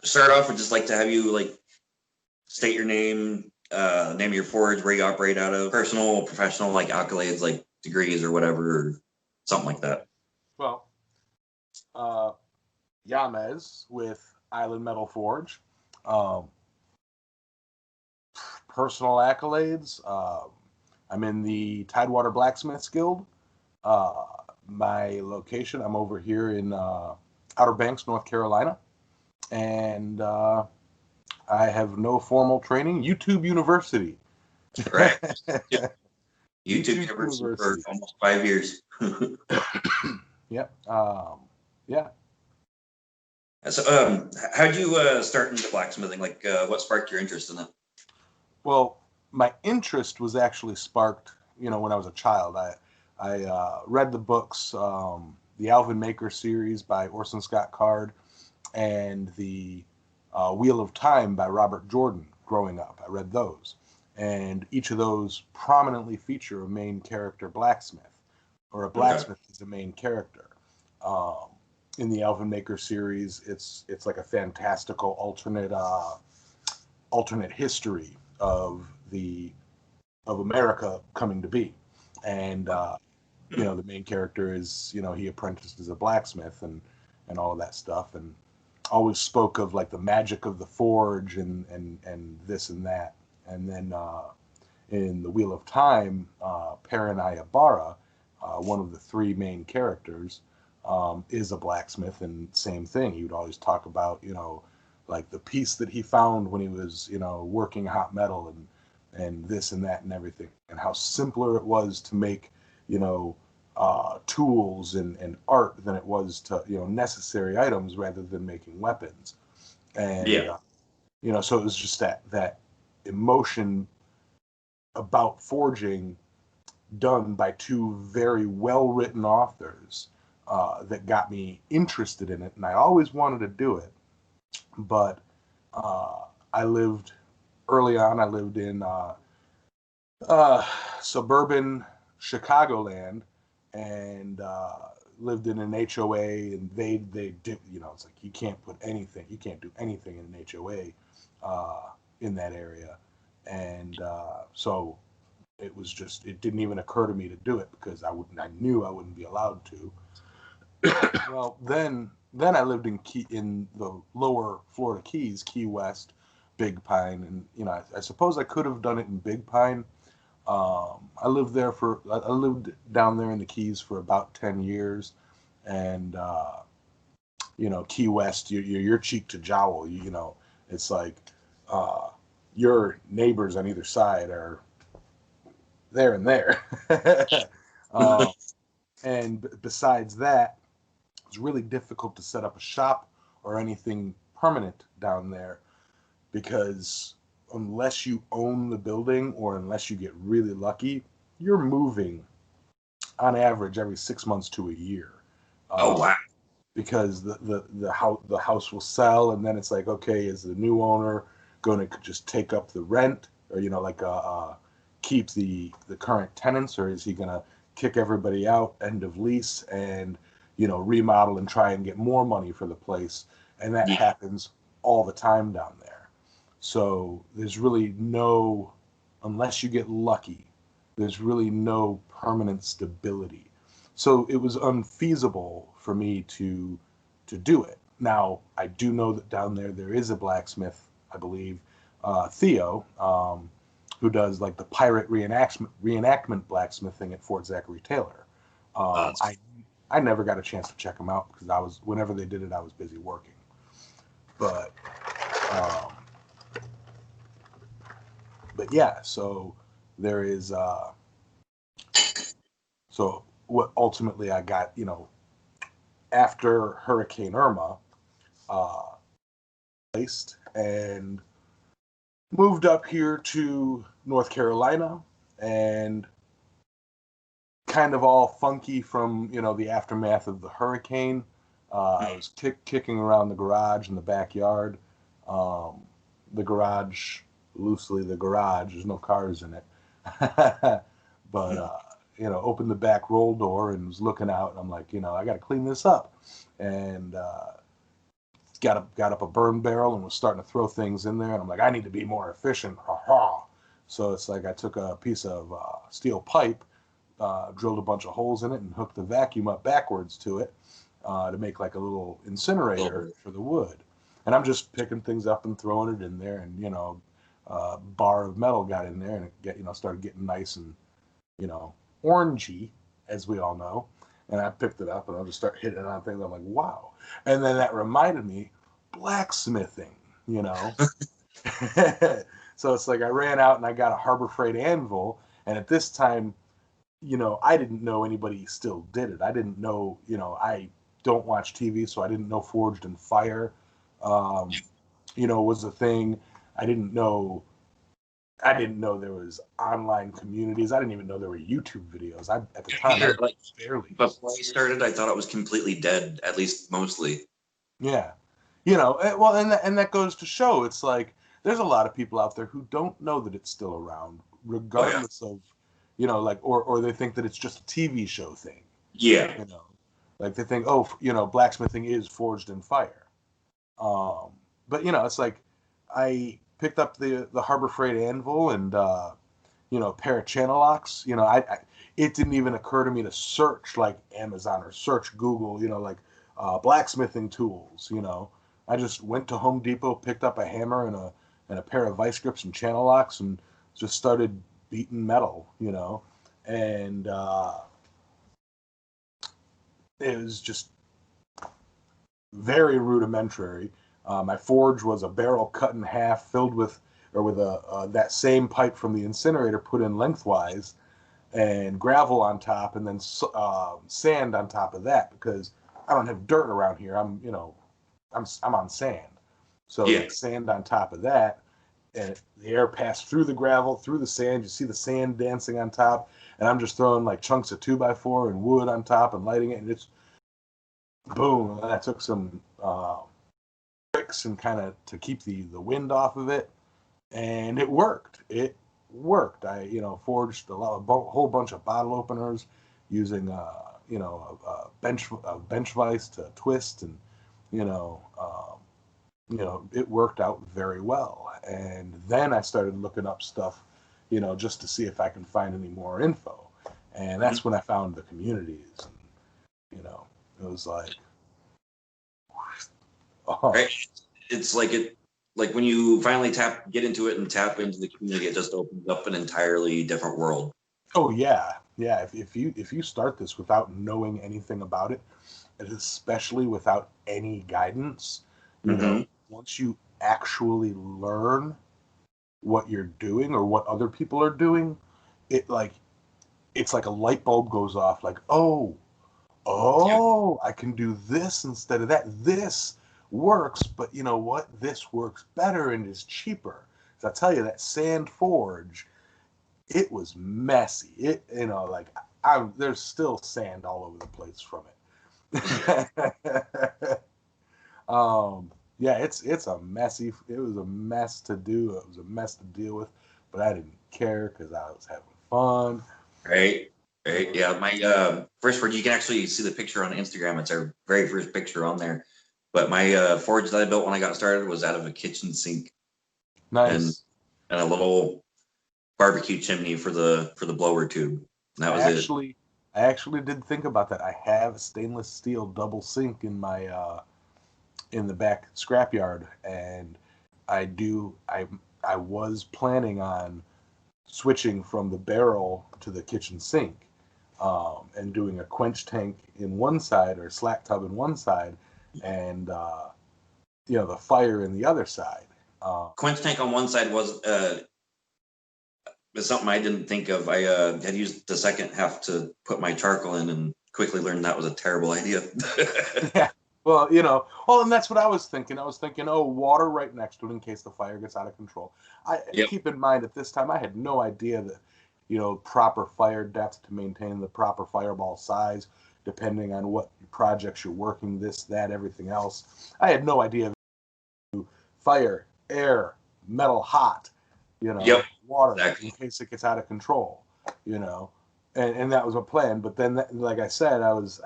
start off, I'd just like to have you state your name, name of your forge, where you operate out of, personal, professional, like accolades, like degrees or whatever, or something like that. Well, uh, Yamez with Island Metal Forge. Um, Personal accolades. I'm in the Tidewater Blacksmiths Guild. Uh, my location, I'm over here in Outer Banks, North Carolina. And I have no formal training. YouTube University. Right. YouTube YouTube University for University. almost 5 years. Yep. Yeah. So, how'd you start into blacksmithing? What sparked your interest in it? Well, my interest was actually sparked, when I was a child. I read the books, the Alvin Maker series by Orson Scott Card, and the Wheel of Time by Robert Jordan. Growing up, I read those, and each of those prominently feature a main character blacksmith, or a Okay. blacksmith is the main character. Um, in the Alvin Maker series, it's like a fantastical alternate history of the of America coming to be, and the main character is he apprenticed as a blacksmith and all of that stuff, and always spoke of like the magic of the forge and this and that, and then in the Wheel of Time, Paranaya Bara, one of the three main characters, is a blacksmith, and same thing. He would always talk about, like the piece that he found when he was, working hot metal and this and that and everything, and how simpler it was to make, tools and art than it was to, necessary items rather than making weapons. And, Yeah. so it was just that emotion about forging done by two very well written authors that got me interested in it. And I always wanted to do it. But I lived early on, I lived in suburban Chicagoland, and lived in an HOA, and they did, it's like you can't do anything in an HOA in that area. And so it didn't even occur to me to do it because I knew I wouldn't be allowed to. Well, then I lived in the lower Florida Keys, Key West, Big Pine, and I suppose I could have done it in Big Pine. I lived down there in the Keys for about 10 years, and Key West, you're cheek to jowl. It's like uh, your neighbors on either side are there and there. uh, and besides that, it's really difficult to set up a shop or anything permanent down there because unless you own the building or unless you get really lucky, you're moving on average every 6 months to a year. Oh, wow. Because the house will sell, and then it's like, okay, is the new owner going to just take up the rent, or keep the current tenants, or is he going to kick everybody out, end of lease, and remodel and try and get more money for the place? And that Yeah. happens all the time down there. So there's really no, unless you get lucky, there's really no permanent stability. So it was unfeasible for me to do it. Now I do know that down there is a blacksmith, I believe, Theo, who does like the pirate reenactment blacksmithing at Fort Zachary Taylor. Um, That's I I never got a chance to check him out because whenever they did it, I was busy working. But um, but yeah, so there is so what ultimately I got, after Hurricane Irma, uh, placed and moved up here to North Carolina, and kind of all funky from the aftermath of the hurricane. I was kicking around the garage in the backyard. Um, the garage, loosely the garage. There's no cars in it, but opened the back roll door and was looking out. And I'm like, I got to clean this up, and got up a burn barrel and was starting to throw things in there. And I'm like, I need to be more efficient. Ha ha. So it's like I took a piece of steel pipe, drilled a bunch of holes in it, and hooked the vacuum up backwards to it to make like a little incinerator for the wood. And I'm just picking things up and throwing it in there, and bar of metal got in there, and it started getting nice and orangey, as we all know. And I picked it up and I'll just start hitting it on things. I'm like, wow. And then that reminded me, blacksmithing. So it's like I ran out and I got a Harbor Freight anvil, and at this time, I didn't know anybody still did it. I didn't know, I don't watch TV, so I didn't know Forged in Fire, was a thing. I didn't know there was online communities. I didn't even know there were YouTube videos. At the time, barely. Before I started, I thought it was completely dead, at least mostly. Yeah. Well, and that goes to show, it's like, there's a lot of people out there who don't know that it's still around, regardless of, or they think that it's just a TV show thing. Yeah. Like they think, blacksmithing is Forged in Fire. But, it's like, I picked up the Harbor Freight anvil and, a pair of channel locks. It didn't even occur to me to search like Amazon or search Google, blacksmithing tools. I just went to Home Depot, picked up a hammer and a pair of vice grips and channel locks, and just started beating metal, and it was just very rudimentary. My forge was a barrel cut in half, filled with that same pipe from the incinerator put in lengthwise, and gravel on top, and then sand on top of that, because I don't have dirt around here. I'm on sand, so sand on top of that, and the air passed through the gravel, through the sand. You see the sand dancing on top, and I'm just throwing like chunks of 2x4 and wood on top and lighting it, and it's boom. And I took some tricks and kind of to keep the wind off of it, and it worked. I forged a whole bunch of bottle openers using a bench vise to twist, and it worked out very well. And then I started looking up stuff, just to see if I can find any more info. And that's when I found the communities. And, it was like, oh. Right. It's like when you finally get into it and tap into the community, it just opens up an entirely different world. Oh yeah. Yeah. If you start this without knowing anything about it, and especially without any guidance, once you actually learn what you're doing or what other people are doing, it's like a light bulb goes off, like, oh, I can do this instead of that. This works, but you know what? This works better and is cheaper. So I tell you, that sand forge, it was messy. There's still sand all over the place from it. It's a messy. It was a mess to do. It was a mess to deal with, but I didn't care because I was having fun. Right. Yeah. My first forge, you can actually see the picture on Instagram. It's our very first picture on there. But my forge that I built when I got started was out of a kitchen sink. Nice. And a little barbecue chimney for the blower tube. And that was it. I actually did think about that. I have a stainless steel double sink in my in the back scrapyard, and I was planning on switching from the barrel to the kitchen sink, and doing a quench tank in one side or slack tub in one side, and the fire in the other side. Quench tank on one side was something I didn't think of. I had used the second half to put my charcoal in, and quickly learned that was a terrible idea. Yeah. Well, and that's what I was thinking. I was thinking, water right next to it in case the fire gets out of control. Keep in mind, at this time, I had no idea that, proper fire depth to maintain the proper fireball size, depending on what projects you're working, this, that, everything else. I had no idea. Fire, air, metal hot, water, exactly, in case it gets out of control, and that was a plan. But then, like I said, I was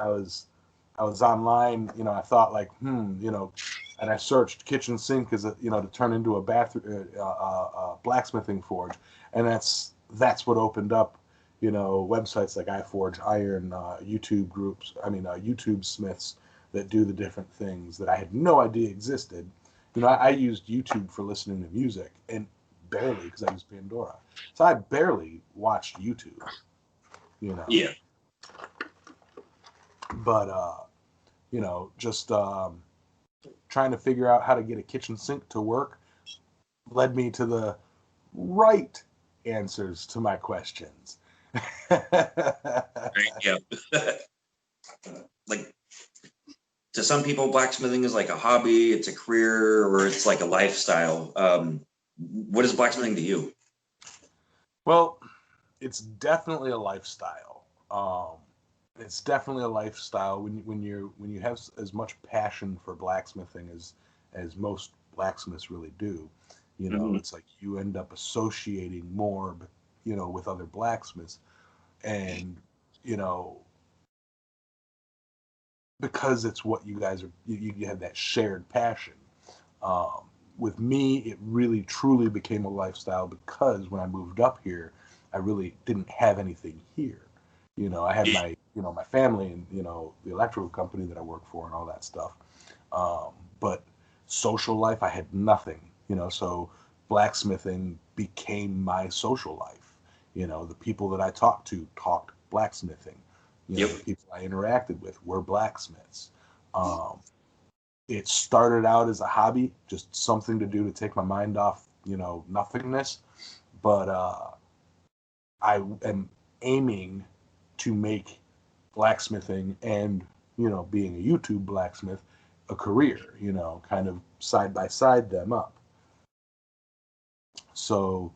online, I thought like, I and I searched kitchen sink as to turn into a bathroom blacksmithing forge, and that's what opened up websites like iForge Iron, YouTube groups. YouTube Smiths that do the different things that I had no idea existed. I used YouTube for listening to music, and barely, because I used Pandora, so I barely watched YouTube. Yeah. But just trying to figure out how to get a kitchen sink to work led me to the right answers to my questions. Yeah. Like, to some people, blacksmithing is like a hobby, it's a career, or it's like a lifestyle. What is blacksmithing to you? Well, it's definitely a lifestyle. It's definitely a lifestyle when you have as much passion for blacksmithing as most blacksmiths really do. It's like you end up associating more, with other blacksmiths, and because it's what you guys are, you have that shared passion. With me, it really truly became a lifestyle because when I moved up here, I really didn't have anything here. I had my my family and the electrical company that I work for and all that stuff. But social life, I had nothing. So blacksmithing became my social life. The people that I talked to talked blacksmithing. The people I interacted with were blacksmiths. It started out as a hobby, just something to do to take my mind off, nothingness. But I am aiming to make blacksmithing and, being a YouTube blacksmith a career, kind of side by side them up. So,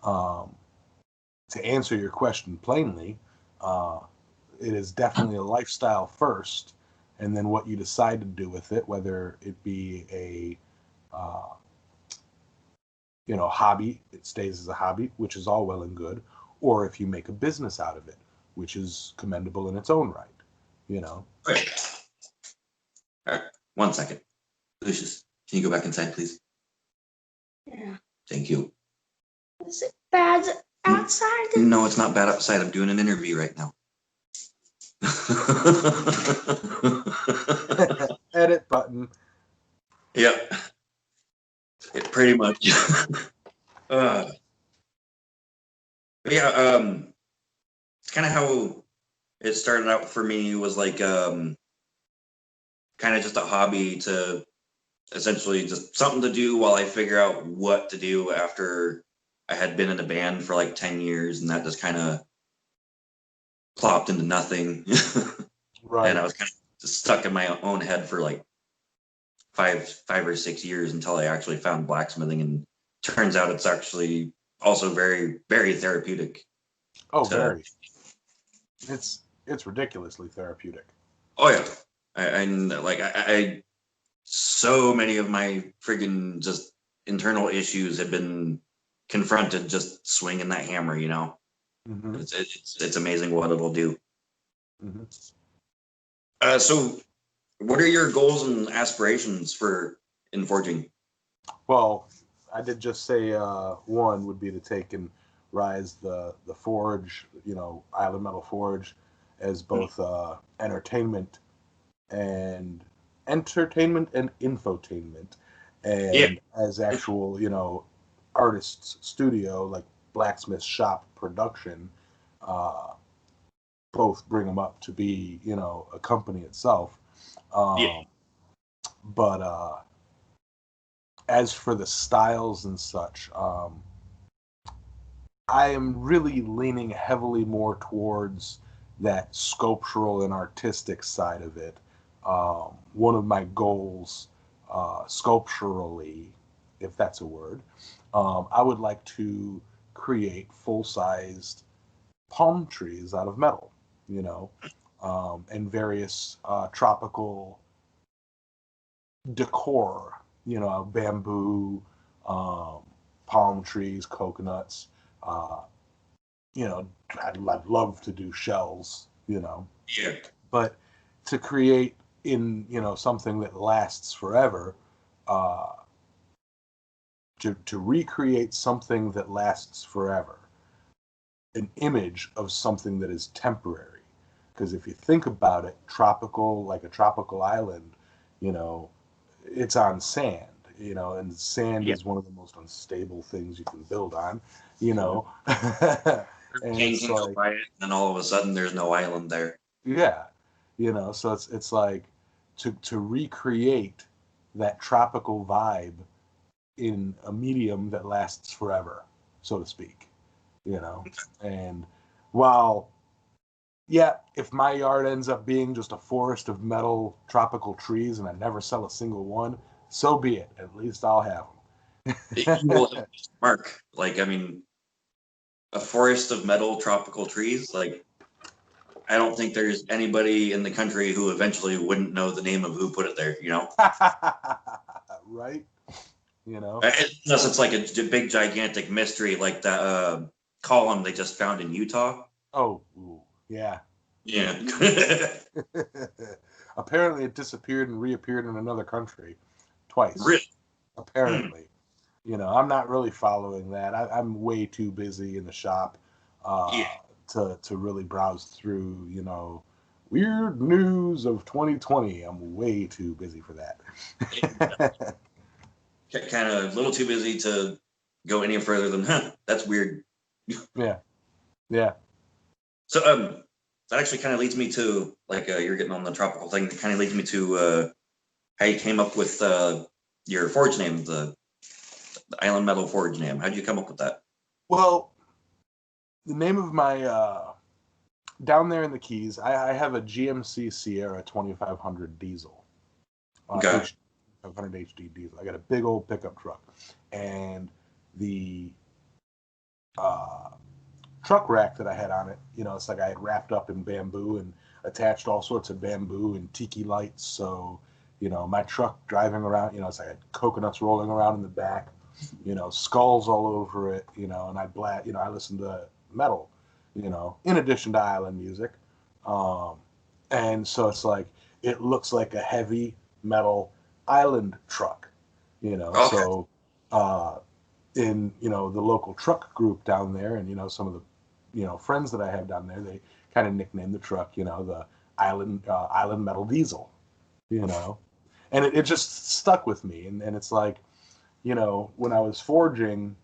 to answer your question plainly, it is definitely a lifestyle first, and then what you decide to do with it, whether it be a hobby, it stays as a hobby, which is all well and good, or if you make a business out of it, which is commendable in its own right. Right. All right. 1 second. Lucius, can you go back inside, please? Yeah. Thank you. Is it bad outside? No, it's not bad outside. I'm doing an interview right now. Edit button. Yep. It pretty much. But yeah, it's kind of how it started out for me. Was like kind of just a hobby to essentially just something to do while I figure out what to do after I had been in a band for like 10 years, and that just kind of plopped into nothing. Right. And I was kind of just stuck in my own head for like five or 6 years until I actually found blacksmithing, and turns out it's actually also very, very therapeutic. Oh, very. It's ridiculously therapeutic. Oh yeah, I so many of my friggin' just internal issues have been confronted just swinging that hammer. Mm-hmm. It's amazing what it'll do. Mm-hmm. So, what are your goals and aspirations in forging? Well, I did just say one would be to take and rise the forge, Island Metal Forge, as both entertainment and infotainment, and as actual, artists' studio, like blacksmith shop production, both bring them up to be, a company itself. But as for the styles and such, I am really leaning heavily more towards that sculptural and artistic side of it. One of my goals, sculpturally, if that's a word, I would like to create full-sized palm trees out of metal, and various tropical decor, bamboo, palm trees, coconuts. I'd love to do shells, Yeah. but to create in, something that lasts forever, uh, to recreate something that lasts forever, an image of something that is temporary. Because if you think about it, like a tropical island, you know, it's on sand, you know, and sand Yeah. is one of the most unstable things you can build on, you know. And King it's can go like, by it, and then all of a sudden there's no island there. yeah, you know, so it's like to recreate that tropical vibe in a medium that lasts forever, so to speak, you know. And while, yeah, if my yard ends up being just a forest of metal tropical trees and I never sell a single one, so be it. At least I'll have You will them. have Mark. Like, I mean, a forest of metal tropical trees. Like, I don't think there's anybody in the country who eventually wouldn't know the name of who put it there. You know, Right? You know? unless it's like a big gigantic mystery, like that column they just found in Utah. Oh, ooh, yeah. Yeah. Apparently, it disappeared and reappeared in another country twice. Really? Apparently, you know, I'm not really following that. I'm way too busy in the shop Yeah. to really browse through, you know, weird news of 2020. I'm way too busy for that. Kind of a little too busy to go any further than, that's weird. Yeah, yeah. So that actually kind of leads me to like you're getting on the tropical thing. That kind of leads me to how you came up with your forge name, the Island Metal Forge name. How did you come up with that? Well, the name of my down there in the Keys, I have a GMC Sierra 2500 diesel, Okay. 500 HD diesel. I got a big old pickup truck, and the uh, truck rack that I had on it, you know, it's like I had wrapped up in bamboo and attached all sorts of bamboo and tiki lights. So, you know, my truck driving around, you know, it's like I had coconuts rolling around in the back, you know, skulls all over it, you know, and I listened to metal, you know, in addition to island music. Um, and so it's like, it looks like a heavy metal island truck, you know, Okay. so, in, you know, the local truck group down there, and, you know, some of the, you know, friends that I have down there, they kind of nicknamed the truck, you know, the island metal diesel, you know, and it just stuck with me. And it's like, you know, when I was forging,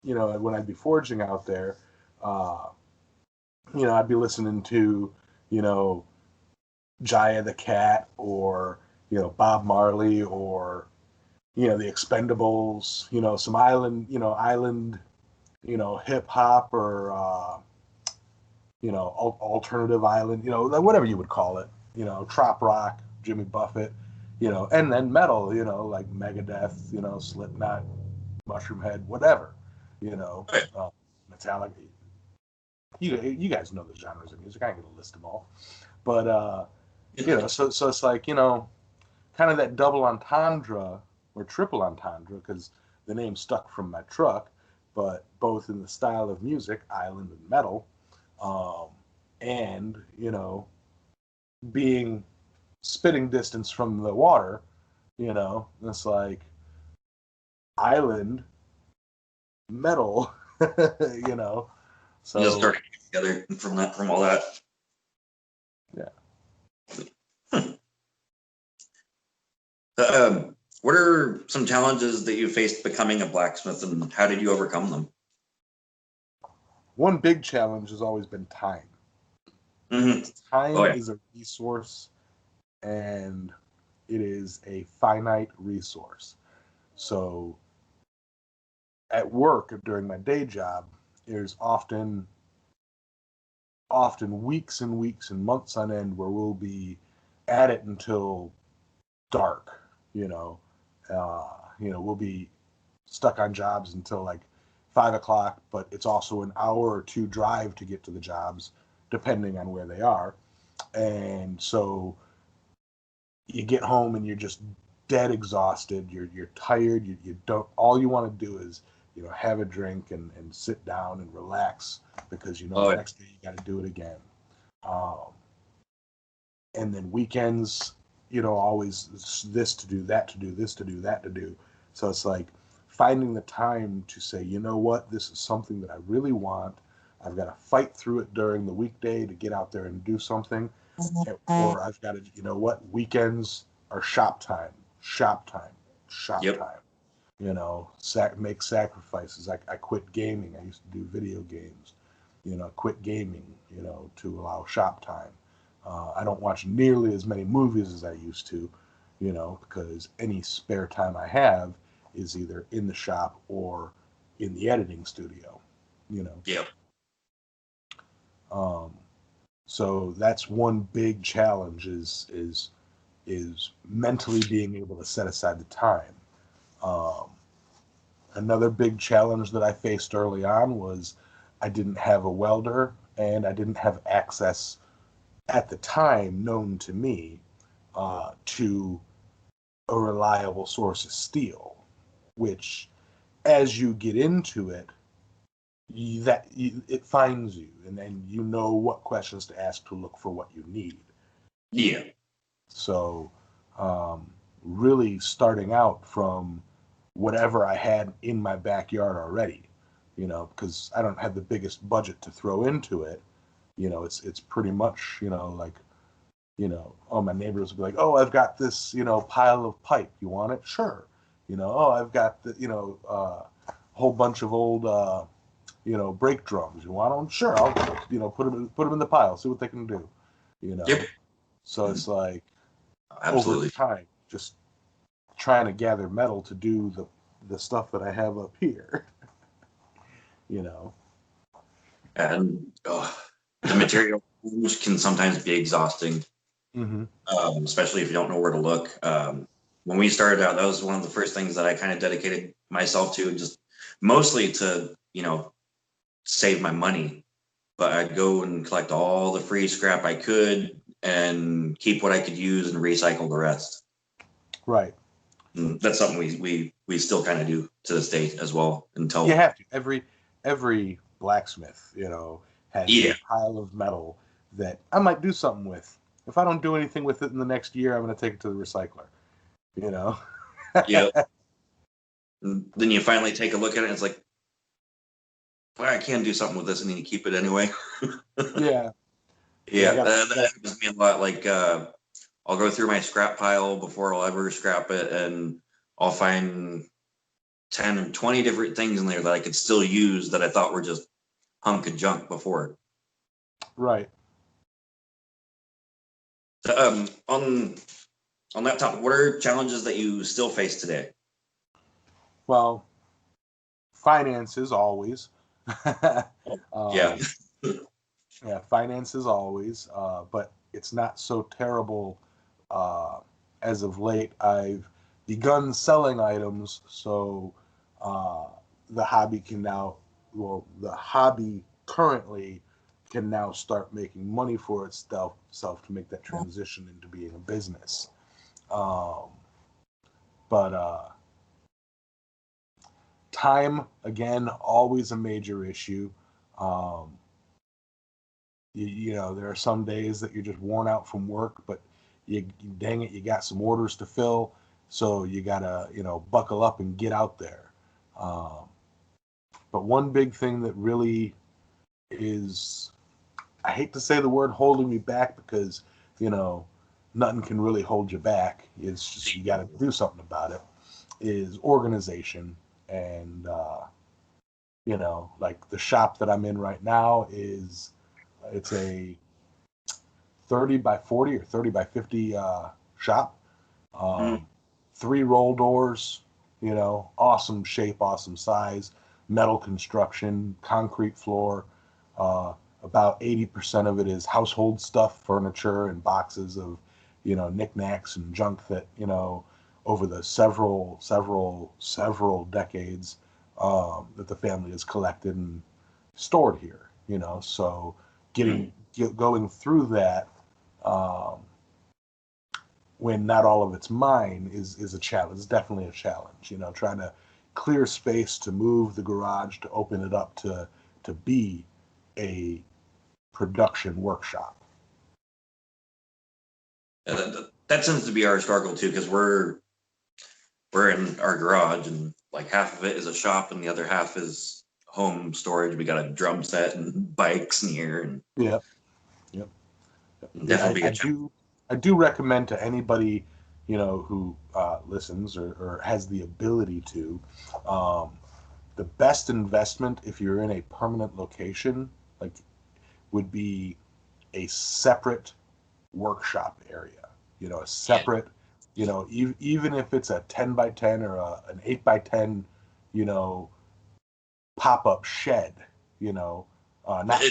you know, when I'd be forging out there, uh, you know, I'd be listening to, you know, Jaya the Cat, or, you know, Bob Marley, or, you know, the Expendables, you know, some island, you know, hip hop, or, you know, alternative island, you know, whatever you would call it, you know, trop rock, Jimmy Buffett, you know, and then metal, you know, like Megadeth, you know, Slipknot, Mushroomhead, whatever, you know, Right. Metallica. You guys know the genres of music. I ain't gonna list them all, but you know, so it's like, you know, kind of that double entendre or triple entendre, because the name stuck from my truck, but both in the style of music, island and metal, um, and, you know, being spitting distance from the water, you know, it's like island metal, you know. You just So started together from all that. yeah. What are some challenges that you faced becoming a blacksmith, and how did you overcome them? One big challenge has always been time. Mm-hmm. Oh Time yeah. is a resource, and it is a finite resource. So at work during my day job, there's often weeks and weeks and months on end where we'll be at it until dark. You know, we'll be stuck on jobs until like 5 o'clock, but it's also an hour or two drive to get to the jobs, depending on where they are. And so you get home and you're just dead exhausted. You're tired. You don't. All you want to do is, you know, have a drink and sit down and relax, because you know Oh the yeah. next day you got to do it again. Um, and then weekends, always this to do, that to do, this to do, that to do. So it's like finding the time to say, you know what, this is something that I really want. I've got to fight through it during the weekday to get out there and do something. Or I've got to, you know what, weekends are shop time, shop time, shop Yep. time. Make sacrifices. I quit gaming. I used to do video games. Quit gaming, to allow shop time. I don't watch nearly as many movies as I used to, because any spare time I have is either in the shop or in the editing studio, Yep. So that's one big challenge is mentally being able to set aside the time. Um, Another big challenge that I faced early on was I didn't have a welder and I didn't have access at the time known to me to a reliable source of steel, which as you get into it, it finds you, and then you know what questions to ask to look for what you need. Yeah. So really starting out from whatever I had in my backyard already, because I don't have the biggest budget to throw into it. It's pretty much, my neighbors will be like, oh, I've got this, pile of pipe. You want it? Sure. Oh, I've got the, whole bunch of old, brake drums. You want them? Sure. I'll, put them in the pile, see what they can do, Yep. So it's like, Absolutely. over time, just trying to gather metal to do the stuff that I have up here, And the material can sometimes be exhausting, Mm-hmm. especially if you don't know where to look. When we started out, that was one of the first things that I kind of dedicated myself to, just mostly to, save my money. But I'd go and collect all the free scrap I could and keep what I could use and recycle the rest. Right. And that's something we still kind of do to this day as well. Until You have to. Every blacksmith, has Yeah. a pile of metal that I might do something with. If I don't do anything with it in the next year, I'm going to take it to the recycler. Yeah. And then you finally take a look at it and it's like, well, I can do something with this, and then you keep it anyway. Yeah. Yeah, Yeah, that happens to me a lot. Like, I'll go through my scrap pile before I'll ever scrap it, and I'll find 10 or 20 different things in there that I could still use that I thought were just hunk of junk before. Right. So, on that topic, what are challenges that you still face today? Well, finances always. Yeah. Yeah, finances always. But it's not so terrible as of late. I've begun selling items, so uh, the hobby the hobby currently can now start making money for itself to make that transition into being a business. Um, but time, again, always a major issue. Um, there are some days that you're just worn out from work, but dang it, you got some orders to fill, so you gotta, buckle up and get out there. Um, but one big thing that really is, I hate to say the word holding me back because, nothing can really hold you back. It's just you got to do something about it. Is organization. And like the shop that I'm in right now it's a 30 by 40 or 30 by 50 shop. Mm. 3 roll doors, awesome shape, awesome size, metal construction, concrete floor. Uh, about 80% of it is household stuff, furniture, and boxes of, knickknacks and junk that, over the several decades that the family has collected and stored here, So going through that um, when not all of it's mine is a challenge. It's definitely a challenge. Trying to clear space to move the garage to open it up to be a production workshop. that tends to be our struggle too, because we're in our garage, and like half of it is a shop, and the other half is home storage. We got a drum set and bikes in here, and Yeah. Yep. definitely I do recommend to anybody, who listens or has the ability to, the best investment if you're in a permanent location, like, would be a separate workshop area. A separate, even if it's a 10 by 10 or an 8 by 10, pop-up shed, not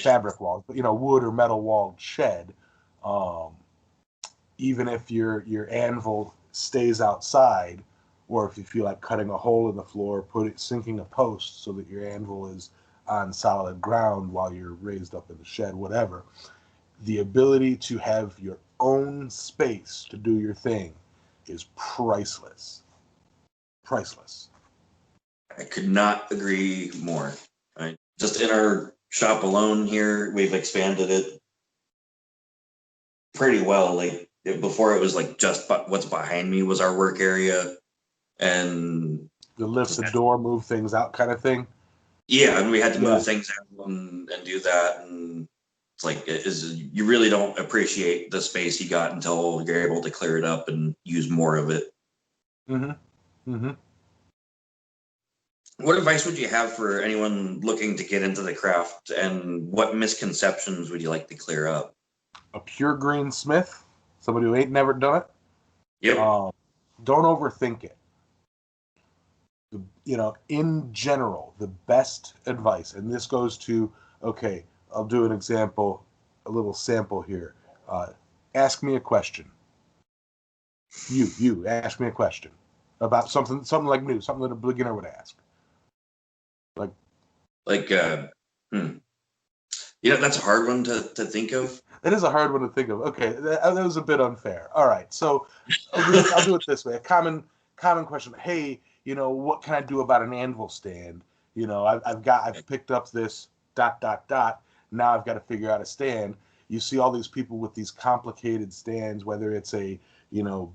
fabric walls, but wood or metal walled shed. Um, Even if your anvil stays outside, or if you feel like cutting a hole in the floor, sinking a post so that your anvil is on solid ground while you're raised up in the shed, whatever. The ability to have your own space to do your thing is priceless. Priceless. I could not agree more. Right? Just in our shop alone here, we've expanded it pretty well. Like before, it was like just what's behind me was our work area, and The lift the door, move things out kind of thing. Yeah, and we had to move things out and do that, and it's like you really don't appreciate the space you got until you're able to clear it up and use more of it. Mm-hmm. Mm-hmm. What advice would you have for anyone looking to get into the craft, and what misconceptions would you like to clear up? A pure green smith, somebody who ain't never done it. Yep. Don't overthink it. In general, the best advice, and this goes to, okay, I'll do an example, a little sample here. Ask me a question. You ask me a question about something like new, something that a beginner would ask. That's a hard one to think of. That is a hard one to think of. Okay, that was a bit unfair. All right, so I'll do it this way. A common question. Hey, what can I do about an anvil stand? I've picked up this ... Now I've got to figure out a stand. You see all these people with these complicated stands, whether it's a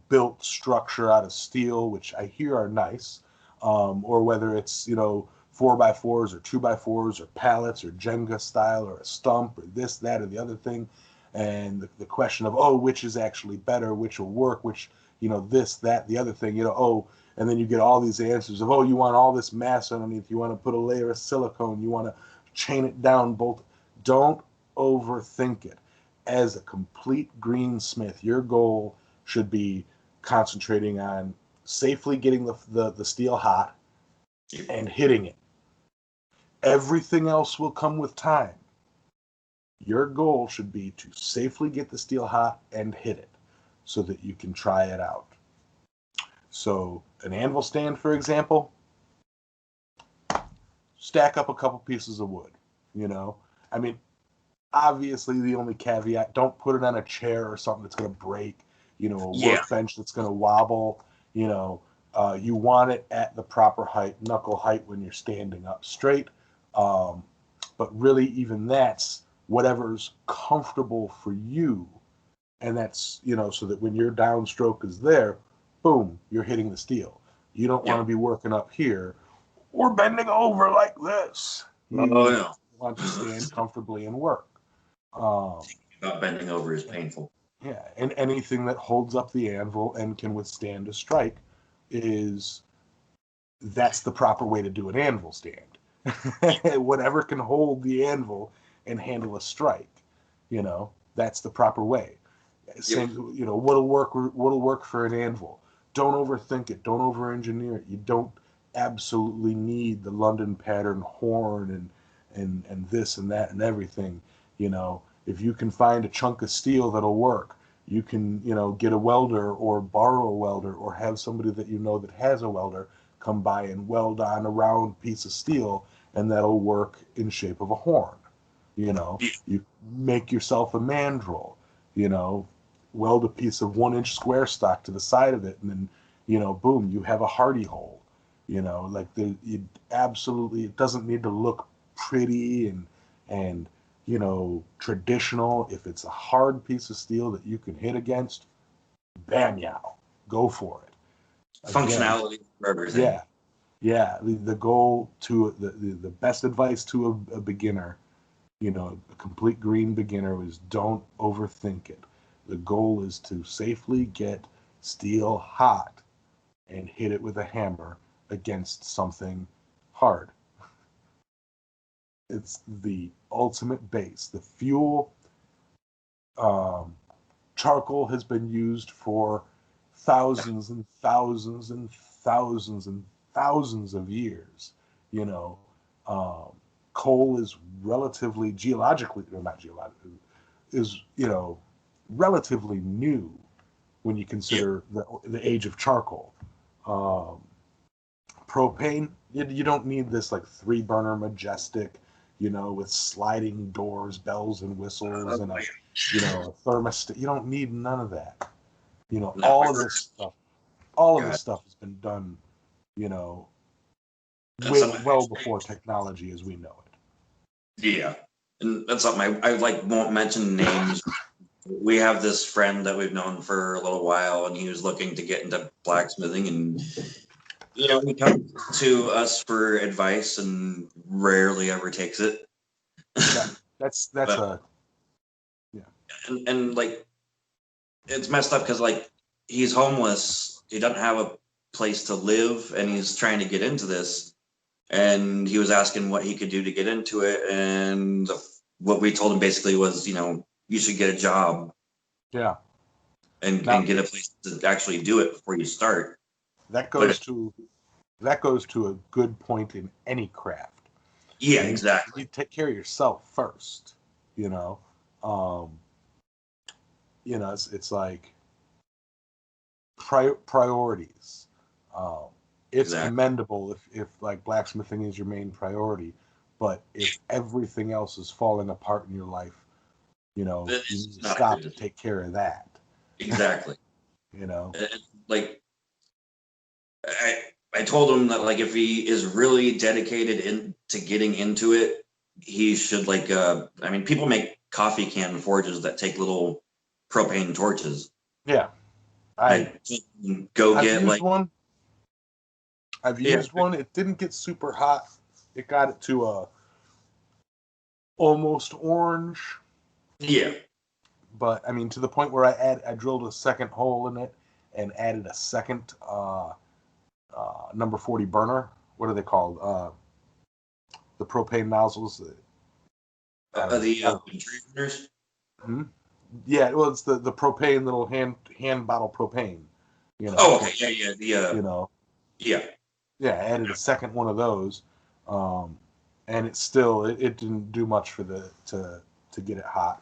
built structure out of steel, which I hear are nice, or whether it's 4x4s or 2x4s or pallets or Jenga style or a stump or this, that, or the other thing. And the question of, which is actually better, which will work, which, this, that, the other thing, and then you get all these answers of, you want all this mass underneath, you want to put a layer of silicone, you want to chain it down, bolt. Don't overthink it. As a complete greensmith, your goal should be concentrating on safely getting the steel hot and hitting it. Everything else will come with time. Your goal should be to safely get the steel hot and hit it so that you can try it out. So an anvil stand, for example, stack up a couple pieces of wood, obviously the only caveat, don't put it on a chair or something that's going to break, a workbench that's going to wobble, you want it at the proper height, knuckle height when you're standing up straight. But really even that's whatever's comfortable for you. And that's, so that when your downstroke is there, boom, you're hitting the steel. You don't want to be working up here or bending over like this. You want to stand comfortably and work. Not bending over is painful. Yeah, and anything that holds up the anvil and can withstand a strike that's the proper way to do an anvil stand. Whatever can hold the anvil and handle a strike, that's the proper way. Same, what'll work for an anvil. Don't overthink it. Don't over-engineer it. You don't absolutely need the London pattern horn and this and that and everything. If you can find a chunk of steel that'll work, you can, get a welder or borrow a welder or have somebody that that has a welder come by and weld on a round piece of steel, and that'll work in shape of a horn. You make yourself a mandrel, weld a piece of 1-inch square stock to the side of it, and then, boom, you have a hardy hole. It doesn't need to look pretty and traditional. If it's a hard piece of steel that you can hit against, bam yow, go for it. Again, Functionality for everything. yeah, yeah. The goal to the best advice to a beginner, a complete green beginner, is don't overthink it. The goal is to safely get steel hot and hit it with a hammer against something hard. It's the ultimate base. The fuel, charcoal has been used for thousands and thousands and thousands and thousands of years. Coal is relatively geologically, or not geologically, is relatively new when you consider the age of charcoal. Propane, you don't need this like 3-burner majestic, with sliding doors, bells and whistles, and a thermostat. You don't need none of that. All of this stuff has been done, well before technology as we know it. Yeah, and that's something I won't mention names. We have this friend that we've known for a little while, and he was looking to get into blacksmithing, and he comes to us for advice and rarely ever takes it. Yeah, that's but, and it's messed up because he's homeless, he doesn't have a place to live, and he's trying to get into this. And he was asking what he could do to get into it, and what we told him basically was, you should get a job. Yeah. And get a place to actually do it before you start. That goes to a good point in any craft. Yeah, exactly. You take care of yourself first. It's like priorities. It's commendable if like blacksmithing is your main priority, but if everything else is falling apart in your life, you need to stop to take care of that. Exactly. I told him that if he is really dedicated into getting into it, he should people make coffee can forges that take little propane torches. Yeah. I've used one. I've used one. It didn't get super hot. It got it to almost orange. Yeah. But to the point where I drilled a second hole in it and added a second number 40 burner. What are they called? The propane nozzles. The burners. Yeah, well, it's the propane little hand bottle propane. Oh, okay, yeah. Yeah, I added a second one of those, and it didn't do much for to get it hot,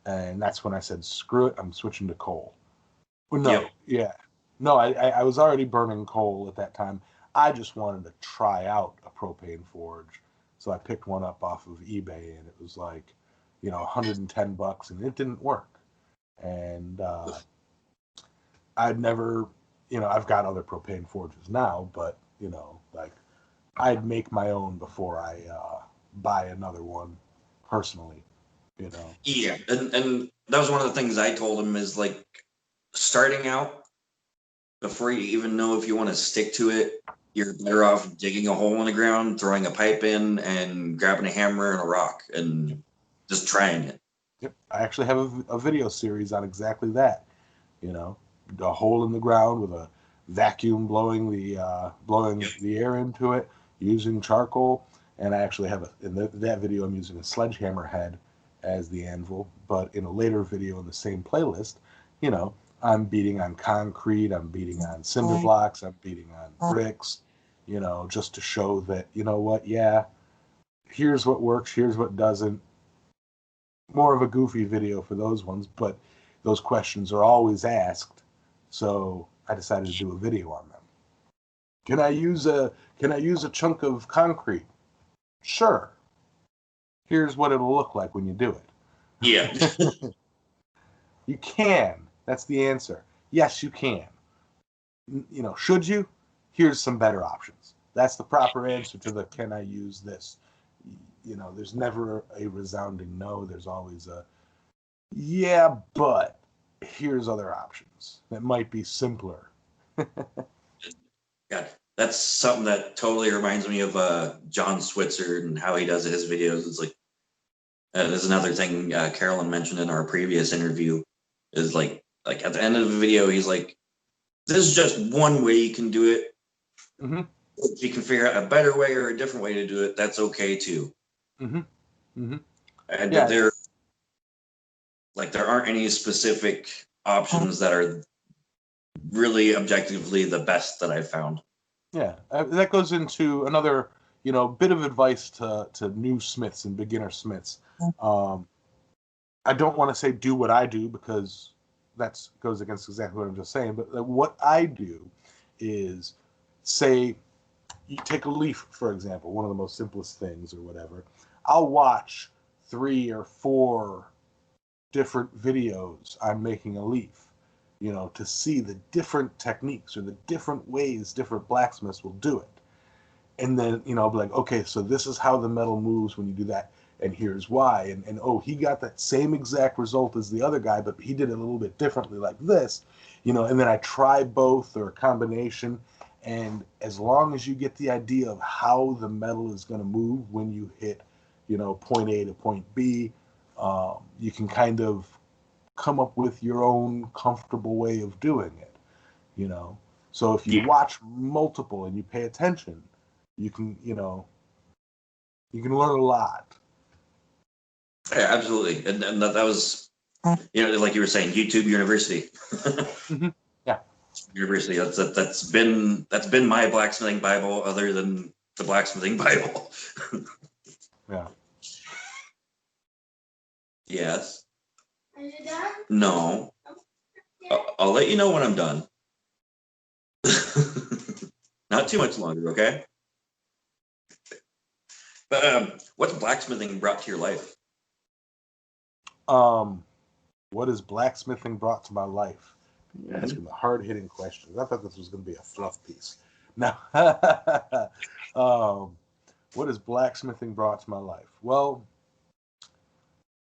and that's when I said screw it, I'm switching to coal. Well, no, I was already burning coal at that time. I just wanted to try out a propane forge, so I picked one up off of eBay, and it was like, $110, and it didn't work, and I'd never, I've got other propane forges now, but I'd make my own before I buy another one personally, Yeah, and that was one of the things I told him is starting out, before you even know if you want to stick to it, you're better off digging a hole in the ground, throwing a pipe in, and grabbing a hammer and a rock and just trying it. Yep, I actually have a video series on exactly that. A hole in the ground with a vacuum blowing the air into it using charcoal, and I actually have in that video I'm using a sledgehammer head as the anvil, but in a later video in the same playlist, I'm beating on concrete, I'm beating on cinder blocks, I'm beating on bricks, just to show that, here's what works, here's what doesn't. More of a goofy video for those ones, but those questions are always asked, so I decided to do a video on them. Can I use a chunk of concrete? Sure. Here's what it'll look like when you do it. Yeah. You can. That's the answer. Yes, you can. Should you? Here's some better options. That's the proper answer to the can I use this? There's never a resounding no. There's always a yeah, but here's other options that might be simpler. Yeah, that's something that totally reminds me of John Switzer and how he does his videos. It's like there's another thing Carolyn mentioned in our previous interview is like at the end of the video he's like, this is just one way you can do it. Mm-hmm. If you can figure out a better way or a different way to do it, that's okay too. Mm-hmm. Mm-hmm. And Yeah. there aren't any specific options that are really objectively the best that I've found. Yeah, that goes into another, bit of advice to new smiths and beginner smiths. I don't want to say do what I do because that goes against exactly what I'm just saying. But what I do is say, you take a leaf, for example, one of the most simplest things or whatever. I'll watch 3 or 4 different videos on making a leaf, to see the different techniques or the different ways different blacksmiths will do it. And then, I'll be like, okay, so this is how the metal moves when you do that. And here's why. And oh, he got that same exact result as the other guy, but he did it a little bit differently like this, and then I try both or a combination. And as long as you get the idea of how the metal is going to move when you hit, point A to point B, you can kind of come up with your own comfortable way of doing it, So if you watch multiple and you pay attention, you can, you can learn a lot. Yeah, absolutely. And that was, like you were saying, YouTube University. Mm-hmm. Yeah. University. That's been my blacksmithing Bible, other than the blacksmithing Bible. Yeah. Yes. Are you done? No. I'll let you know when I'm done. Not too much longer, okay? But what's blacksmithing brought to your life? What has blacksmithing brought to my life? You're asking the hard-hitting questions. I thought this was going to be a fluff piece. Now, what has blacksmithing brought to my life? Well,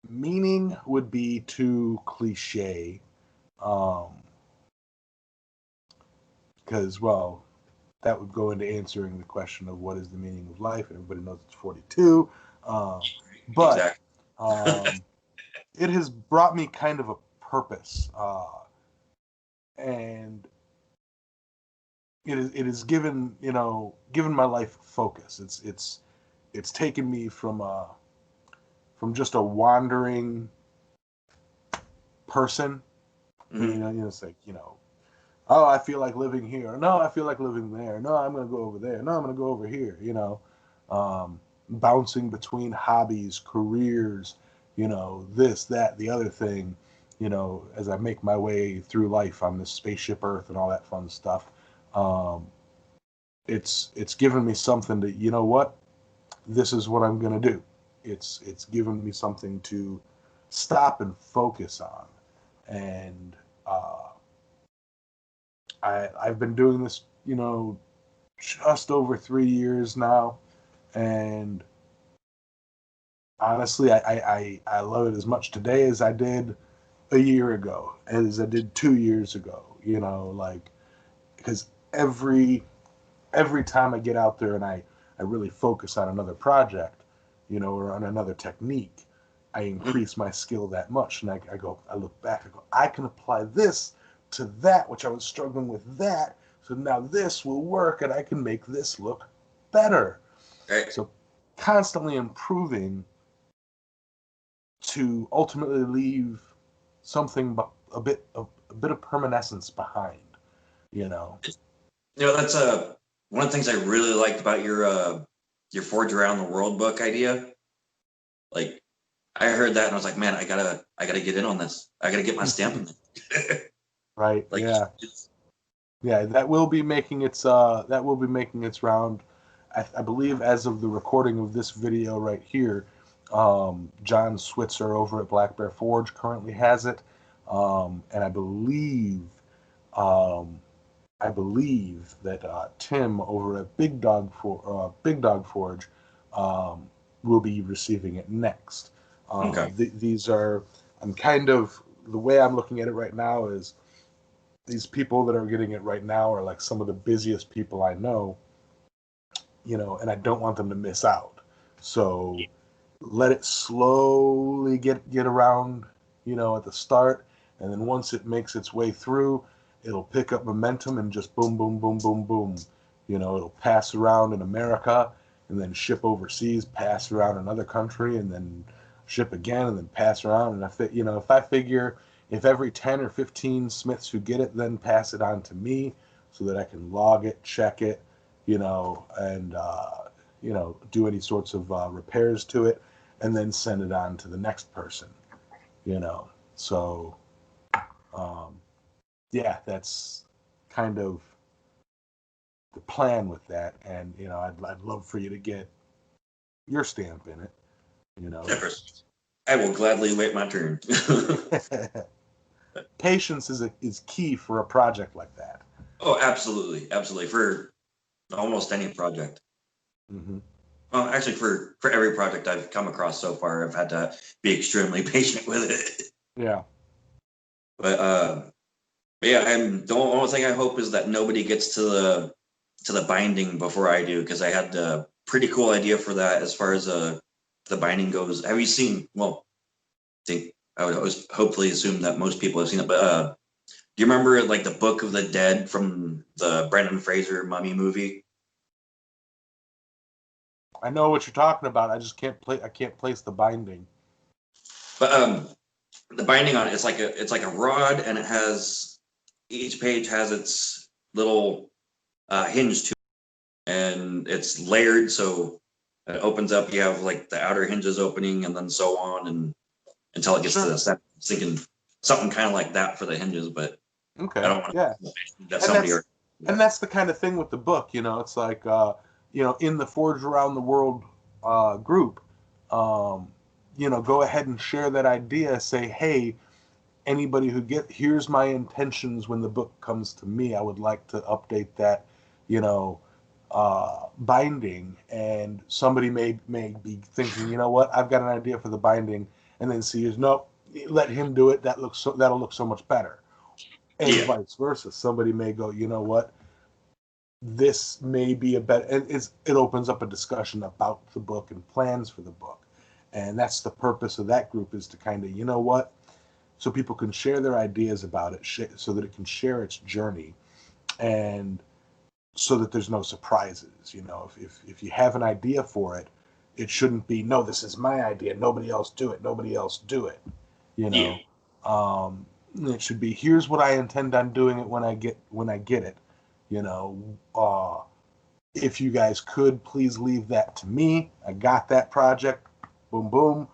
meaning would be too cliche, because, well, that would go into answering the question of what is the meaning of life. Everybody knows it's 42. But Exactly. It has brought me kind of a purpose, and it has given my life focus. It's taken me from just a wandering person. Mm-hmm. It's like, oh, I feel like living here. No, I feel like living there. No, I'm going to go over there. No, I'm going to go over here. Bouncing between hobbies, careers, this, that, the other thing, as I make my way through life on this spaceship Earth and all that fun stuff. It's given me something to, what? This is what I'm going to do. It's given me something to stop and focus on. And I've been doing this, just over 3 years now, and honestly, I love it as much today as I did a year ago, as I did 2 years ago. Because every time I get out there and I really focus on another project, or on another technique, I increase my skill that much, and I look back, I go, I can apply this to that, which I was struggling with that. So now this will work, and I can make this look better. Right. So constantly improving to ultimately leave something but a bit of permanence behind. That's one of the things I really liked about your Forge Around the World book idea. Like, I heard that and I was like, man, I gotta get in on this. I gotta get my stamp in there. Right. Like, Yeah. Yeah, that will be making its round. I believe as of the recording of this video right here, John Switzer over at Black Bear Forge currently has it, and I believe that Tim over at Big Dog Forge will be receiving it next. Okay. These are, I'm kind of the way I'm looking at it right now is these people that are getting it right now are like some of the busiest people I know, and I don't want them to miss out. So let it slowly get around, at the start, and then once it makes its way through, it'll pick up momentum and just boom, boom, boom, boom, boom. It'll pass around in America and then ship overseas, pass around another country, and then ship again, and then pass around. And if I figure if every 10 or 15 Smiths who get it then pass it on to me so that I can log it, check it, and do any sorts of repairs to it, and then send it on to the next person, So, yeah, that's kind of the plan with that. And, I'd love for you to get your stamp in it, I will gladly wait my turn. Patience is key for a project like that. Oh, absolutely. Absolutely. For almost any project. Mm-hmm. Well, actually, for every project I've come across so far, I've had to be extremely patient with it. Yeah. But yeah, the only thing I hope is that nobody gets to the binding before I do, because I had a pretty cool idea for that as far as the binding goes. Have you seen? Well, I would hopefully assume that most people have seen it, but do you remember like the Book of the Dead from the Brendan Fraser Mummy movie? I know what you're talking about. I just can't place the binding. But the binding on it, it's like a rod, and each page has its little hinge to it, and it's layered, so it opens up. You have like the outer hinges opening, and then so on, and until it gets to the center. I'm thinking something kind of like that for the hinges, but okay, I don't want to. And that's the kind of thing with the book. It's like in the Forge Around the World group, go ahead and share that idea. Say, hey, anybody here's my intentions when the book comes to me. I would like to update that, binding. And somebody may be thinking, you know what, I've got an idea for the binding, and then sees, nope, let him do it. That'll look so much better. And vice versa. Somebody may go, you know what, this may be a better, and it opens up a discussion about the book and plans for the book. And that's the purpose of that group, is to kind of, so people can share their ideas about it, so that it can share its journey, and so that there's no surprises. If you have an idea for it, it shouldn't be, no, this is my idea, nobody else do it. It should be, here's what I intend on doing it when I get it. If you guys could please leave that to me. I got that project. Boom, boom.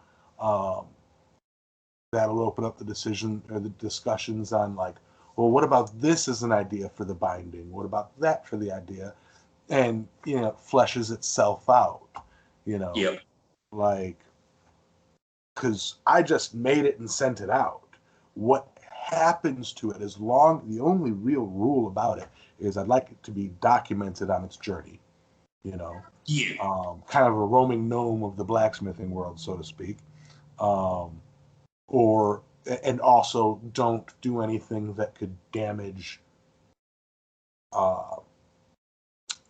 That'll open up the decision or the discussions on, like, well, what about this as an idea for the binding? What about that for the idea? And, it fleshes itself out, Yep. Like, because I just made it and sent it out. What happens to it the only real rule about it is I'd like it to be documented on its journey, Yeah. Kind of a roaming gnome of the blacksmithing world, so to speak. And also don't do anything that could damage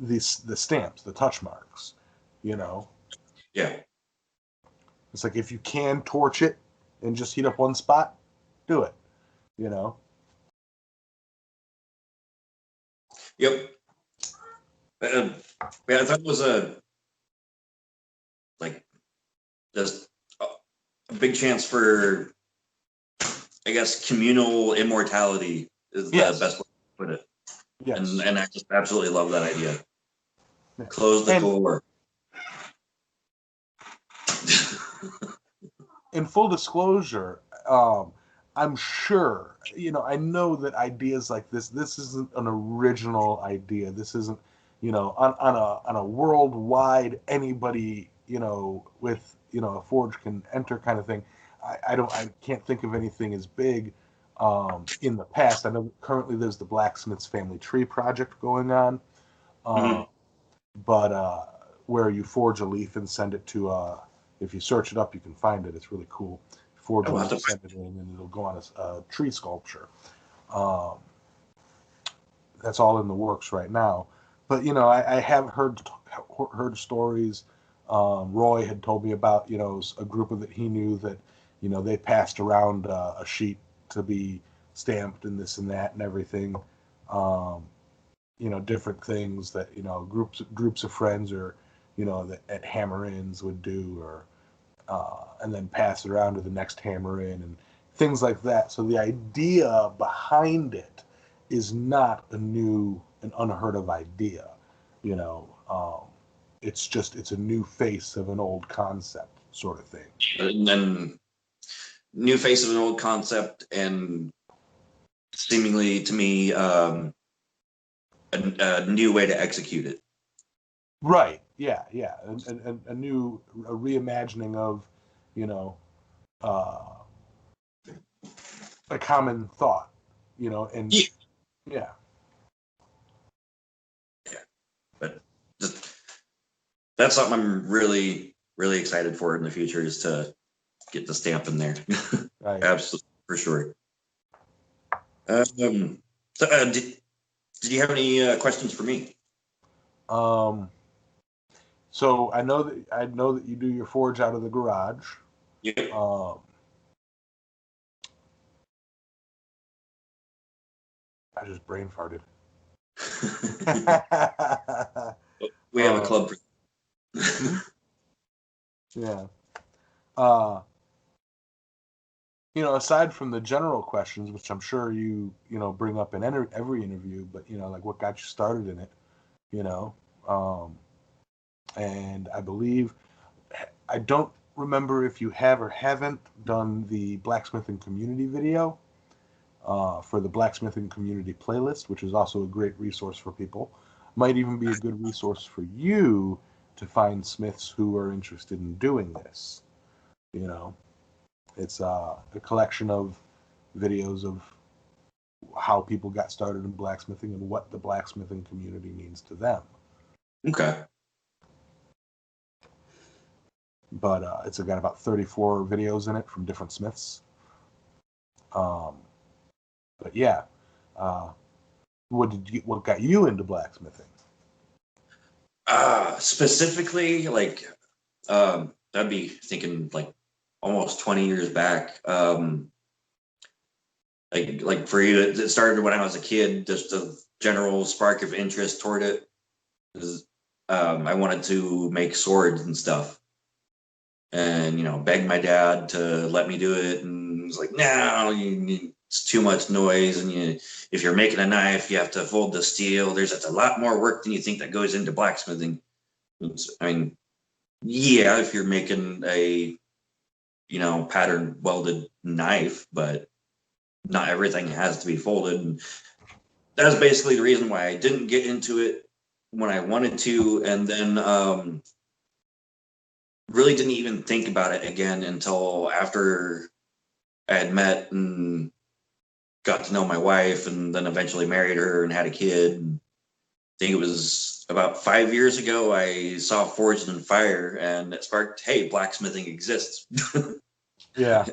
the stamps, the touch marks, Yeah. It's like, if you can torch it and just heat up one spot, do it, Yep. Yeah, I thought it was just a big chance for, I guess, communal immortality is the best way to put it. Yes. And I just absolutely love that idea. Close the door. In full disclosure, I'm sure, I know that ideas like this isn't an original idea. This isn't, on a worldwide, anybody, with, a forge can enter kind of thing. I can't think of anything as big in the past. I know currently there's the Blacksmith's Family Tree project going on, but where you forge a leaf and send it to, if you search it up, you can find it. It's really cool. Forge I'll one have to and send it in, and it'll go on a tree sculpture. Um, that's all in the works right now. But I have heard stories. Roy had told me about a group that he knew that they passed around a sheet to be stamped and this and that and everything. Different things that groups of friends or that at hammer-ins would do, or and then pass it around to the next hammer-in and things like that. So the idea behind it is not an unheard of idea. It's a new face of an old concept sort of thing. And then new face of an old concept, and seemingly to me a new way to execute it. Right. Yeah. Yeah. And a reimagining of, a common thought, and yeah. But just, that's something I'm really, really excited for in the future, is to get the stamp in there. Right. Absolutely, for sure. Did you have any questions for me? So I know that you do your forge out of the garage. Yep. I just brain farted. We have a club for yeah. Aside from the general questions, which I'm sure you bring up in every interview, but like what got you started in it, and I believe, I don't remember if you have or haven't done the blacksmithing community video for the blacksmithing community playlist, which is also a great resource for people. Might even be a good resource for you to find smiths who are interested in doing this. It's a collection of videos of how people got started in blacksmithing and what the blacksmithing community means to them. Okay. But it's got about 34 videos in it from different smiths. But yeah, what got you into blacksmithing? Specifically, like, I'd be thinking like almost 20 years back. Like for you, it started when I was a kid, just a general spark of interest toward it. I wanted to make swords and stuff, and begged my dad to let me do it, and he's like, "No, it's too much noise, and if you're making a knife, you have to fold the steel. That's a lot more work than you think that goes into blacksmithing." Yeah, if you're making a pattern welded knife, but not everything has to be folded. And that's basically the reason why I didn't get into it when I wanted to, and then really didn't even think about it again until after I had met and got to know my wife, and then eventually married her and had a kid. And I think it was about 5 years ago I saw Forged in Fire, and it sparked, hey, blacksmithing exists. Yeah.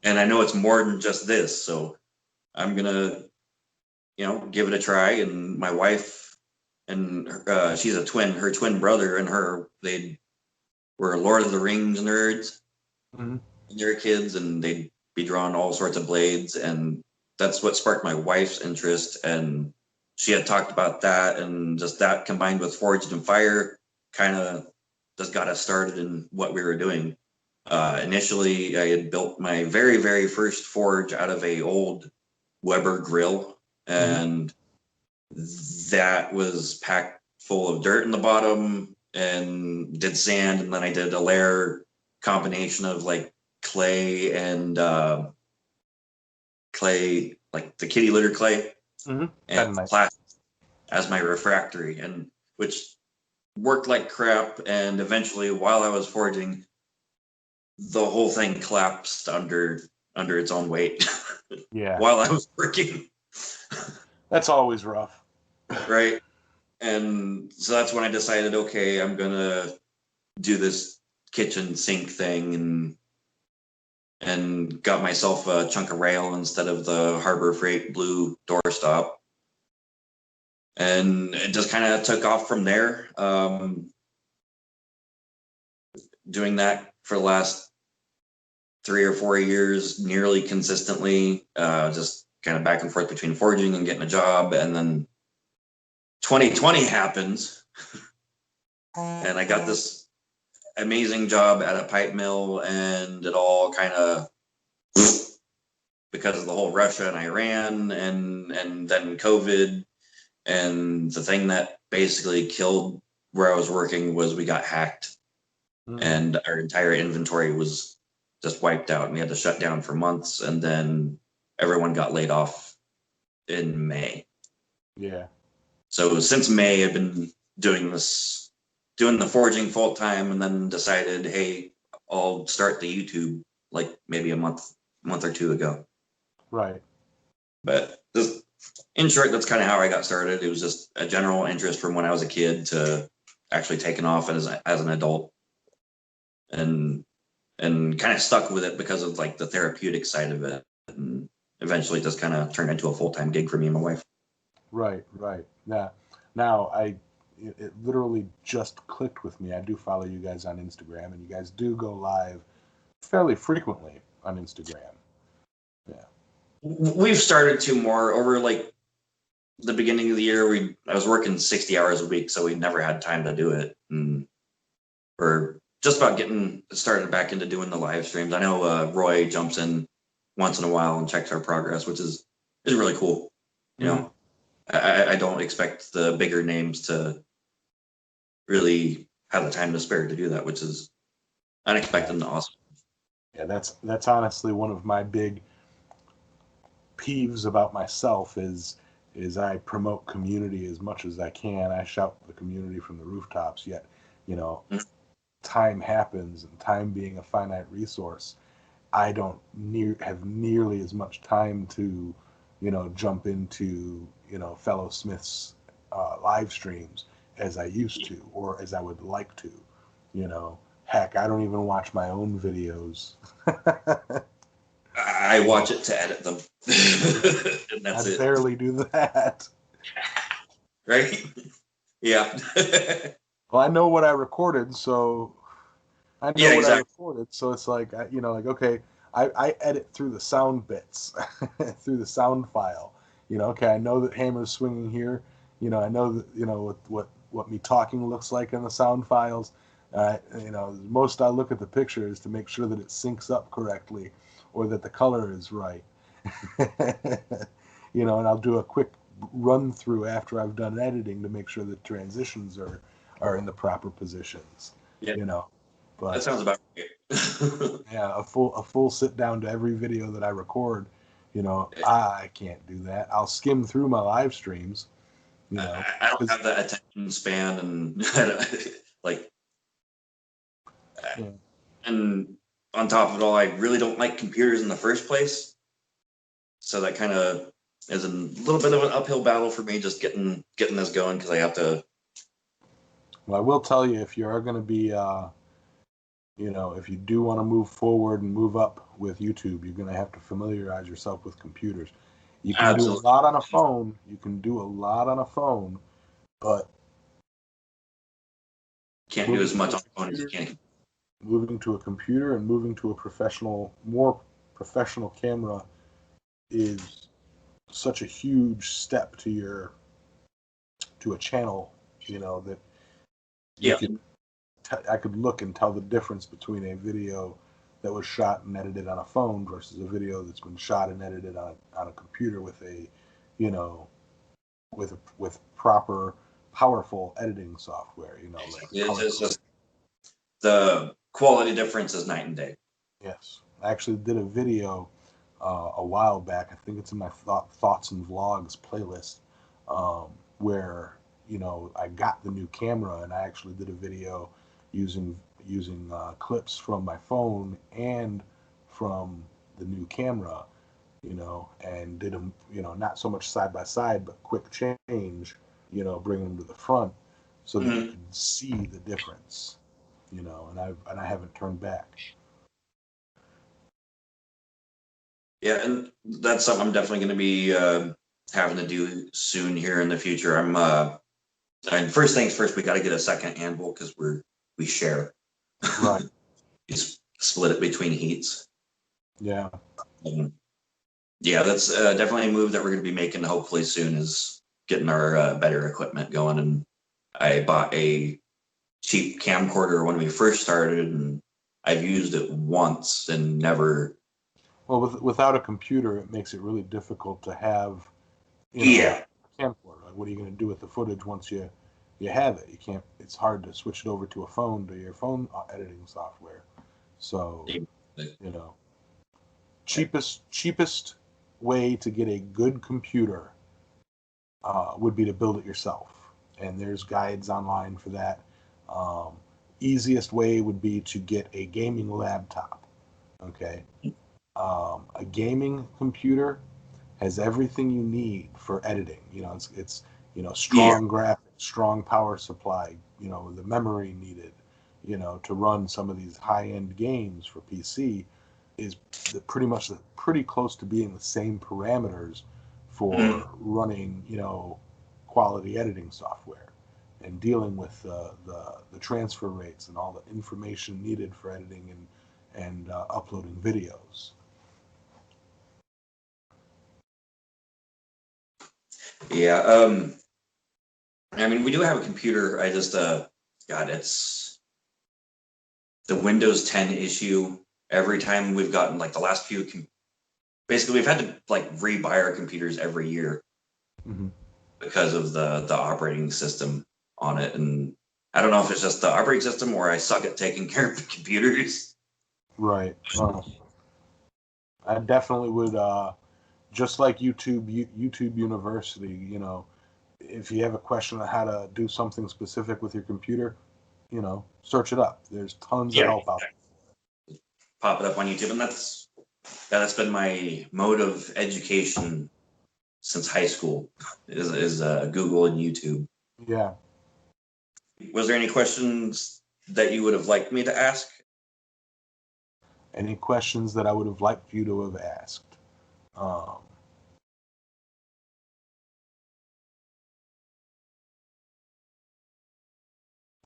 And I know it's more than just this, so I'm gonna give it a try. And my wife, and she's a twin, her twin brother and they were Lord of the Rings nerds. Mm-hmm. And their kids, and they'd be drawing all sorts of blades, and that's what sparked my wife's interest. And she had talked about that, and just that combined with Forged in Fire kind of just got us started in what we were doing. Initially, I had built my very, very first forge out of a old Weber grill, and that was packed full of dirt in the bottom, and did sand, and then I did a layer combination of like clay and clay, like the kitty litter clay, and Nice. plastic as my refractory, and which worked like crap. And eventually, while I was forging, the whole thing collapsed under its own weight. Yeah. While I was working. That's always rough. Right. And so that's when I decided, okay, I'm gonna do this kitchen sink thing. And and got myself a chunk of rail instead of the Harbor Freight blue doorstop. And it just kind of took off from there. Doing that for the last 3 or 4 years, nearly consistently, just kind of back and forth between forging and getting a job. And then 2020 happens, and I got this amazing job at a pipe mill, and it all kind of, because of the whole Russia and Iran and then COVID, and the thing that basically killed where I was working was we got hacked, and our entire inventory was just wiped out, and we had to shut down for months, and then everyone got laid off in May. Yeah. So since May, I've been doing the forging full time, and then decided, hey, I'll start the YouTube like maybe a month or two ago. Right. But just in short, that's kind of how I got started. It was just a general interest from when I was a kid to actually taking off as an adult, and kind of stuck with it because of like the therapeutic side of it, and eventually just kind of turned into a full-time gig for me and my wife. Right. Now it literally just clicked with me. I do follow you guys on Instagram, and you guys do go live fairly frequently on Instagram. Yeah. We've started to more over like the beginning of the year. I was working 60 hours a week, so we never had time to do it. And we're just about getting started back into doing the live streams. I know Roy jumps in once in a while and checks our progress, which is really cool. You know, I don't expect the bigger names to really have the time to spare to do that, which is unexpected and awesome. Yeah, that's honestly one of my big peeves about myself is I promote community as much as I can. I shout the community from the rooftops, yet, you know, time happens, and time being a finite resource, I don't have nearly as much time to, you know, jump into, you know, fellow Smiths live streams as I used to, or as I would like to, you know. Heck, I don't even watch my own videos. I watch it to edit them. And that's I barely do that. Right? Yeah. Well, I know what I recorded, so I know what I recorded, so it's like, you know, like, okay, I edit through the sound bits, through the sound file. You know, okay, I know that hammer's swinging here. You know, I know that, you know, what me talking looks like in the sound files. You know, most I look at the pictures to make sure that it syncs up correctly, or that the color is right. You know, and I'll do a quick run through after I've done editing to make sure that transitions are in the proper positions. Yep. You know. But that sounds about right. Yeah, a full sit down to every video that I record. You know, I can't do that. I'll skim through my live streams. You know, I don't have that attention span, and like, yeah. And on top of it all, I really don't like computers in the first place. So that kind of is a little bit of an uphill battle for me, just getting this going, because I have to. Well, I will tell you, if you are going to be, you know, if you do want to move forward and move up with YouTube, you're going to have to familiarize yourself with computers. You can do a lot on a phone. You can do a lot on a phone, but can't do as much on a phone as you can. Moving to a computer and moving to a more professional camera is such a huge step to a channel, you know, that I could look and tell the difference between a video that was shot and edited on a phone versus a video that's been shot and edited on a computer with a, you know, with proper powerful editing software, you know. Like it's just the quality difference is night and day. Yes, I actually did a video a while back. I think it's in my thoughts and vlogs playlist, where, you know, I got the new camera and I actually did a video using clips from my phone and from the new camera, you know, and did them, you know, not so much side by side, but quick change, you know, bring them to the front so that you can see the difference, you know, and I haven't turned back. Yeah, and that's something I'm definitely going to be having to do soon here in the future. And first things first, we got to get a second anvil because we share. Right. We split it between heats. Yeah. Yeah, that's definitely a move that we're going to be making hopefully soon is getting our better equipment going. And I bought a cheap camcorder when we first started, and I've used it once and never. Well, without a computer, it makes it really difficult to have, Yeah, a camcorder. Like, what are you going to do with the footage once you have it? You can't. It's hard to switch it over to a phone, to your phone editing software. So, you know, cheapest way to get a good computer would be to build it yourself, and there's guides online for that. Um, Easiest way would be to get a gaming laptop. Okay, a gaming computer has everything you need for editing. It's yeah, strong graphics, strong power supply. The memory needed. To run some of these high-end games for PC is pretty close to being the same parameters mm, for running quality editing software and dealing with the transfer rates and all the information needed for editing and uploading videos. yeah. I mean, we do have a computer. I just, God, it's the Windows 10 issue. Every time we've gotten like the last few, basically we've had to like rebuy our computers every year Mm-hmm. because of the operating system on it. And I don't know if it's just the operating system or I suck at taking care of the computers. Right. I definitely would. Just like YouTube University. If you have a question on how to do something specific with your computer, search it up. There's tons of Yeah, help out pop it up on YouTube, and that's been my mode of education since high school is Google and YouTube. there. Yeah. Was there any questions that you would have liked me to ask? Any questions that I would have liked you to have asked? Um,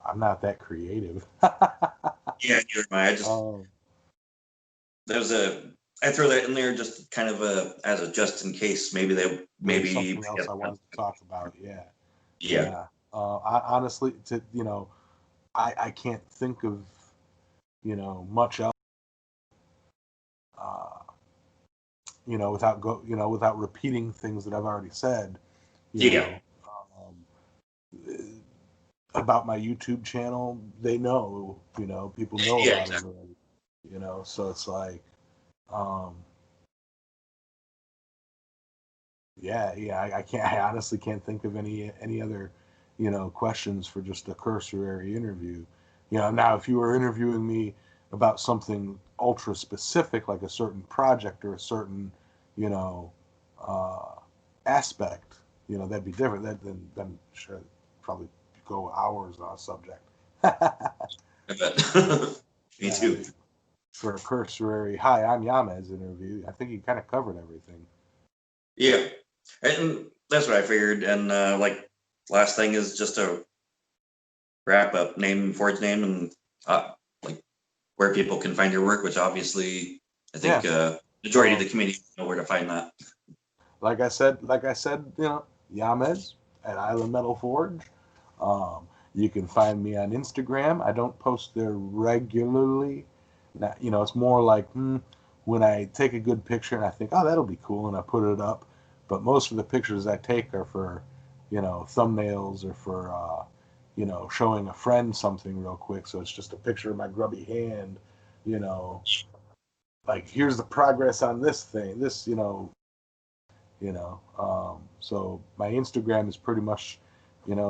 I'm not that creative. Yeah, neither am I. um, There's a I throw that in there just kind of as a just in case. There's Maybe something else I wanted to talk about. Yeah. yeah. Yeah. Honestly, I can't think of much else. Uh, without repeating things that I've already said. You Yeah. know, um, about my YouTube channel, they know. People know Yeah, about it exactly. already. So it's like, um, yeah. I can't. I honestly can't think of any other, questions for just a cursory interview. Now if you were interviewing me about something ultra specific, like a certain project or a certain, you know, uh, aspect, that'd be different. Then sure, probably go hours on a subject. I bet. Me Yeah, too. for a cursory "Hi, I'm Yamez" interview, I think you kind of covered everything. Yeah, and that's what I figured. And like last thing is just a wrap up, name Ford's name, and like where people can find your work. Which obviously, I Yeah. think majority of Um, the community know where to find that. like I said, Yamez at Island Metal Forge. You can find me on Instagram. I don't post there regularly. Now, it's more like when I take a good picture and I think, oh, that'll be cool, and I put it up. But most of the pictures I take are for, thumbnails or for, showing a friend something real quick. So it's just a picture of my grubby hand, you know, like here's the progress on this thing. So my Instagram is pretty much,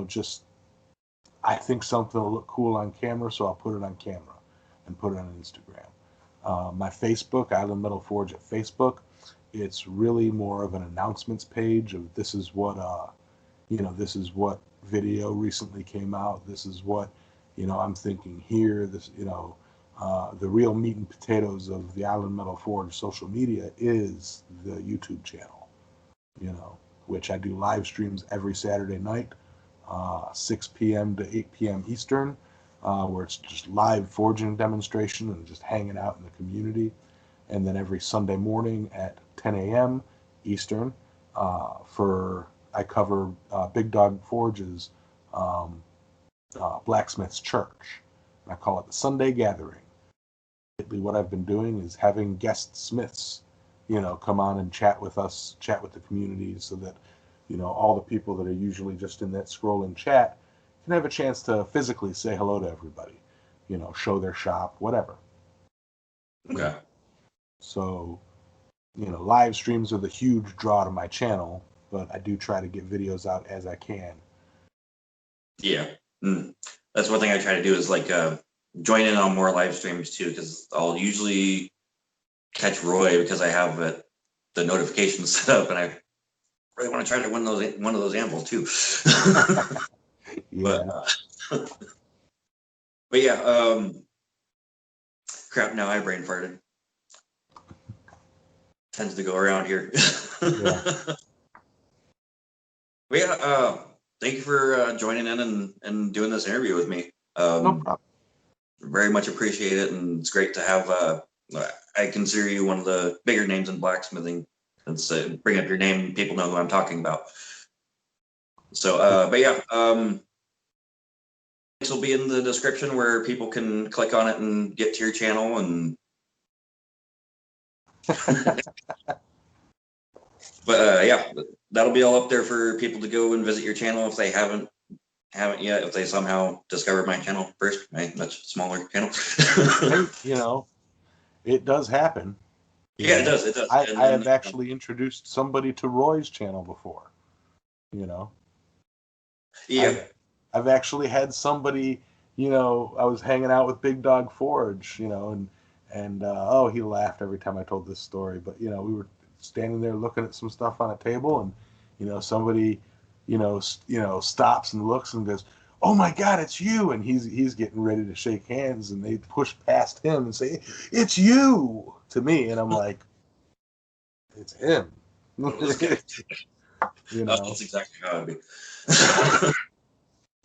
just I think something will look cool on camera, so I'll put it on camera and put it on Instagram. My Facebook, Island Metal Forge at Facebook, it's really more of an announcements page of this is what video recently came out. This is what, I'm thinking here. This, the real meat and potatoes of the Island Metal Forge social media is the YouTube channel, which I do live streams every Saturday night, 6 p.m. to 8 p.m. Eastern, where it's just live forging demonstration and just hanging out in the community. And then every Sunday morning at 10 a.m. Eastern, I cover Big Dog Forge's Blacksmith's Church. And I call it the Sunday Gathering. What I've been doing is having guest smiths, come on and chat with us, chat with the community, so that, all the people that are usually just in that scrolling chat can have a chance to physically say hello to everybody, show their shop, whatever. Okay. So, live streams are the huge draw to my channel, but I do try to get videos out as I can. Yeah. That's one thing I try to do is like join in on more live streams too, because I'll usually catch Roy because I have the notifications set up, and I really want to try to win one of those anvils too. Yeah. But yeah, crap, now I brain farted. Tends to go around here. Yeah. But yeah, thank you for joining in and doing this interview with me. No problem. Very much appreciate it, and it's great to have. I consider you one of the bigger names in blacksmithing. It's bring up your name, people know who I'm talking about. So, but yeah, links will be in the description where people can click on it and get to your channel and. But yeah, that'll be all up there for people to go and visit your channel if they haven't yet. If they somehow discovered my channel first, my much smaller channel. Hey, it does happen. Yeah, it does. It does. I have actually introduced somebody to Roy's channel before. Yeah. I've actually had somebody. I was hanging out with Big Dog Forge. And he laughed every time I told this story. But we were standing there looking at some stuff on a table, and somebody stops and looks and goes, "Oh my God, it's you!" And he's getting ready to shake hands, and they push past him and say, "It's you!" to me, and I'm like, "It's him." That's exactly how it'd be.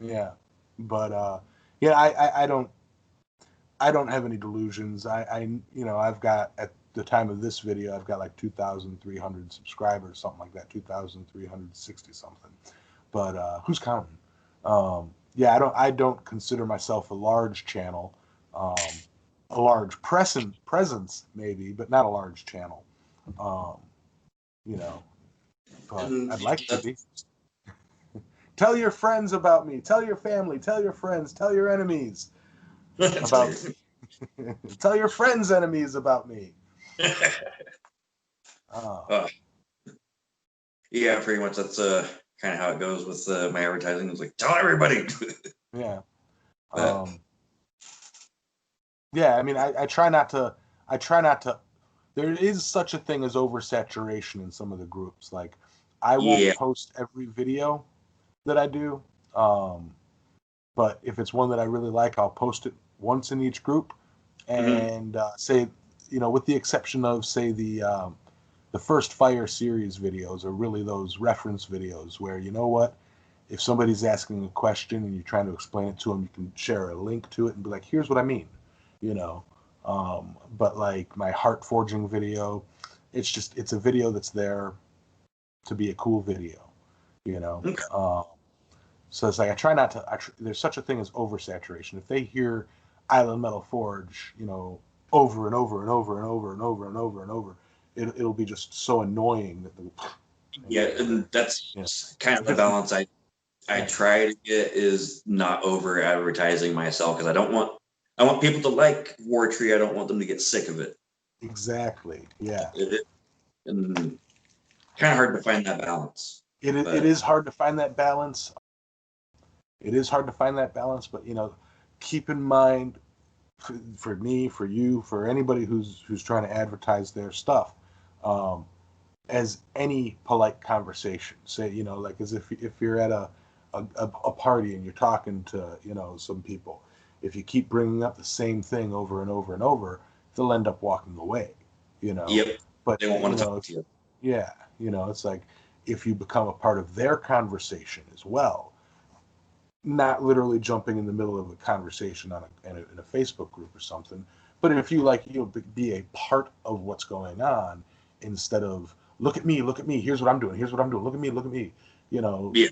Yeah, but I don't have any delusions. I've got, at the time of this video, I've got like 2,300 subscribers, something like that, 2,360 something. But who's counting? I don't consider myself a large channel, a large presence maybe, but not a large channel. But I'd like to be. Tell your friends about me. Tell your family. Tell your friends. Tell your enemies about me. Tell your friends' enemies about me. Yeah, pretty much. That's kind of how it goes with my advertising. It's like, tell everybody. Yeah. Yeah. I mean, I try not to. There is such a thing as oversaturation in some of the groups. Like, I won't post every video that I do. But if it's one that I really like, I'll post it once in each group, and say, with the exception of, say, the first Fire series videos are really those reference videos where, if somebody's asking a question and you're trying to explain it to them, you can share a link to it and be like, here's what I mean, but like my heart forging video, it's a video that's there to be a cool video, so it's like I try not to. There's such a thing as oversaturation. If they hear Island Metal Forge, over and over and over and over and over and over and over, it'll be just so annoying that and that's kind of the balance I try to get, is not over advertising myself, because I want people to like Wartree. I don't want them to get sick of it. Exactly. Yeah. And kind of hard to find that balance. It is hard to find that balance. But keep in mind, for me, for you, for anybody who's trying to advertise their stuff, as any polite conversation, say, like as if you're at a party and you're talking to, some people, if you keep bringing up the same thing over and over and over, they'll end up walking away, you know. Yep. But They won't want you to know, talk to you. yeah, you know, it's like if you become a part of their conversation as well, not literally jumping in the middle of a conversation in a Facebook group or something, but if you like, you know, be a part of what's going on instead of look at me, here's what I'm doing, look at me, you know. Yeah.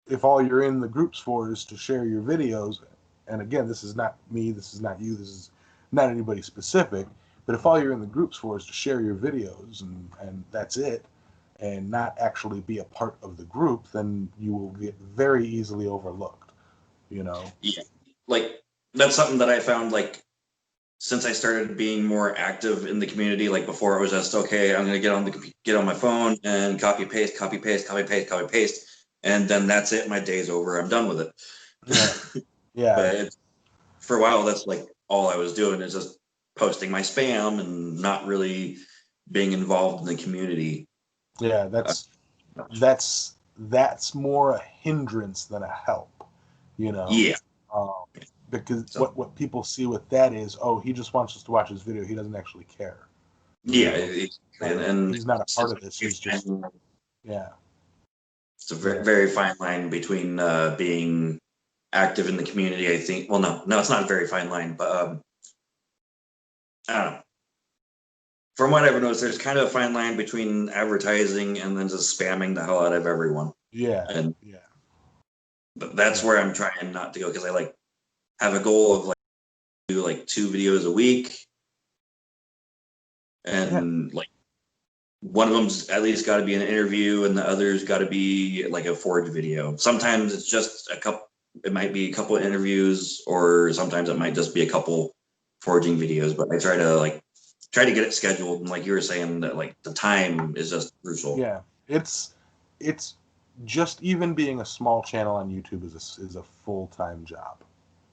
If all you're in the groups for is to share your videos, and again, this is not me, this is not you, this is not anybody specific, but if all you're in the groups for is to share your videos and that's it, and not actually be a part of the group, then you will get very easily overlooked, you know? Yeah. Like, that's something that I found, like, since I started being more active in the community. Like, before it was just, okay, I'm going to get on my phone and copy, paste, and then that's it. My day's over. I'm done with it. Yeah. Yeah. But for a while, that's like all I was doing, is just posting my spam and not really being involved in the community. Yeah, that's more a hindrance than a help, you know. Yeah. Um, because So, what people see with that is, oh, he just wants us to watch his video. He doesn't actually care. You yeah. know? And He's not a part since of this. He's just, yeah, it's a yeah, very fine line between being active in the community, I think. Well, no, it's not a very fine line, but I don't know. From what I've noticed, there's kind of a fine line between advertising and then just spamming the hell out of everyone. yeah, And yeah, that's where I'm trying not to go, because I like have a goal of like do like 2 videos a week, and like one of them's at least got to be an interview, and the other's got to be like a forged video. Sometimes it's just a couple. It might be a couple of interviews, or sometimes it might just be a couple forging videos. But I try to get it scheduled, and like you were saying, that like the time is just crucial. yeah. It's just even being a small channel on YouTube is a full-time job,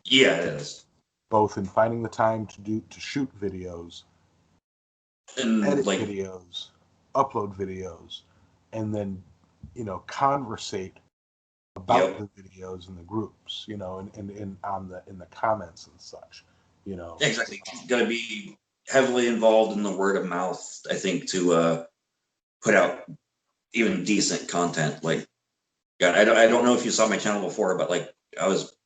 Yeah, it is. both in finding the time to shoot videos, And edit like, videos, upload videos, and then, you know, conversate about yep, the videos in the groups, you know, and in the comments and such, you know. exactly. Got to be heavily involved in the word of mouth, I think, to put out even decent content. Like, God, I don't know if you saw my channel before, but like I was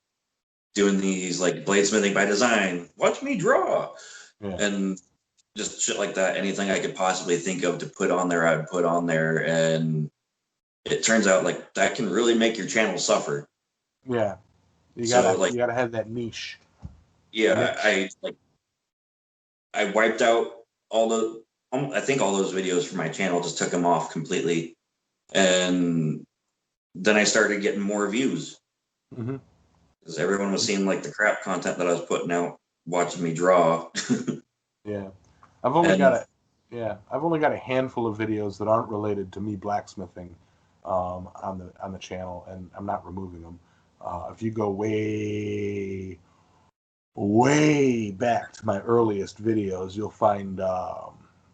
doing these like bladesmithing by design, watch me draw, Yeah, and just shit like that. Anything I could possibly think of to put on there, I would put on there, and it turns out like that can really make your channel suffer. yeah. So like, You gotta have that niche. yeah, Niche. I wiped out all the. I think all those videos from my channel, just took them off completely, and then I started getting more views Mm-hmm. because everyone was seeing like the crap content that I was putting out, watching me draw. Yeah, I've only got And a I've only got a handful of videos that aren't related to me blacksmithing, on the channel, and I'm not removing them. If you go way back to my earliest videos, you'll find,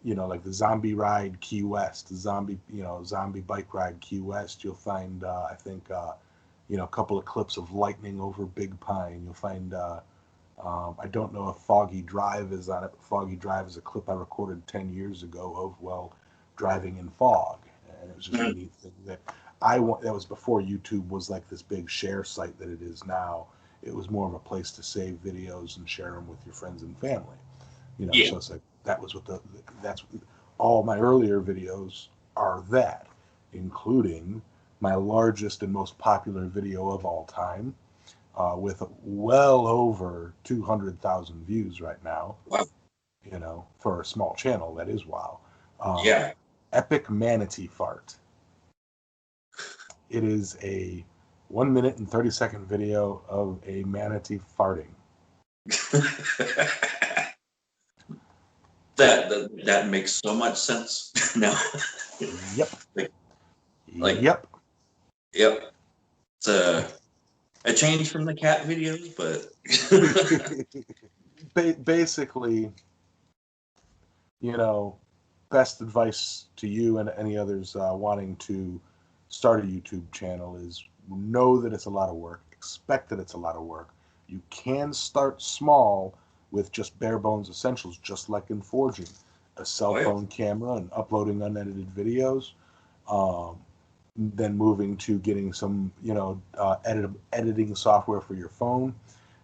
you know, like the zombie ride Key West, the zombie bike ride Key West. You'll find, I think, you know, a couple of clips of lightning over Big Pine. You'll find, I don't know if Foggy Drive is on it, but Foggy Drive is a clip I recorded 10 years ago of, well, driving in fog. And it was just a neat thing that that was before YouTube was like this big share site that it is now. It was more of a place to save videos and share them with your friends and family. You know, yeah, so it's like that was that's all my earlier videos are that, including my largest and most popular video of all time, with well over 200,000 views right now. wow, You know, for a small channel, that is wow. Um, yeah. Epic manatee fart. It is a 1 minute and 30-second video of a manatee farting. That makes so much sense now. Yep. like, like, Yep. yep. It's a change from the cat videos, but Basically, you know, best advice to you and any others wanting to start a YouTube channel is know that it's a lot of work, expect that it's a lot of work, You can start small with just bare bones essentials, just like in forging. A cell phone camera and uploading unedited videos. Then moving to getting some, editing software for your phone,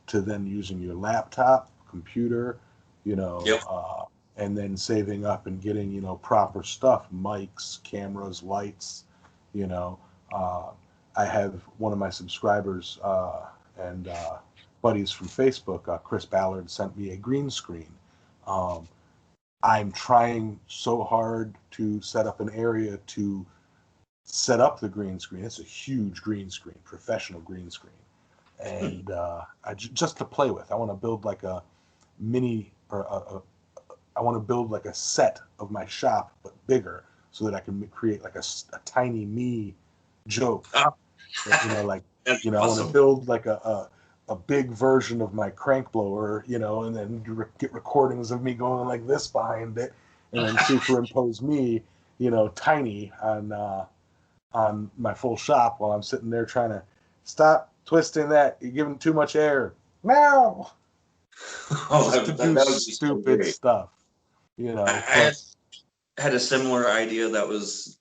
to then using your laptop, computer, and then saving up and getting, proper stuff, mics, cameras, lights, I have one of my subscribers and buddies from Facebook, Chris Ballard, sent me a green screen. I'm trying so hard to set up an area to set up the green screen. It's a huge green screen, professional green screen. And just to play with. I want to build like a mini, I want to build like a set of my shop, but bigger, so that I can create like a tiny me joke. That's I want to build like a big version of my crank blower, and then get recordings of me going like this behind it, and then superimpose me, tiny on my full shop while I'm sitting there trying to stop twisting that. You're giving too much air. No. Just to do stupid stuff, I had a similar idea that was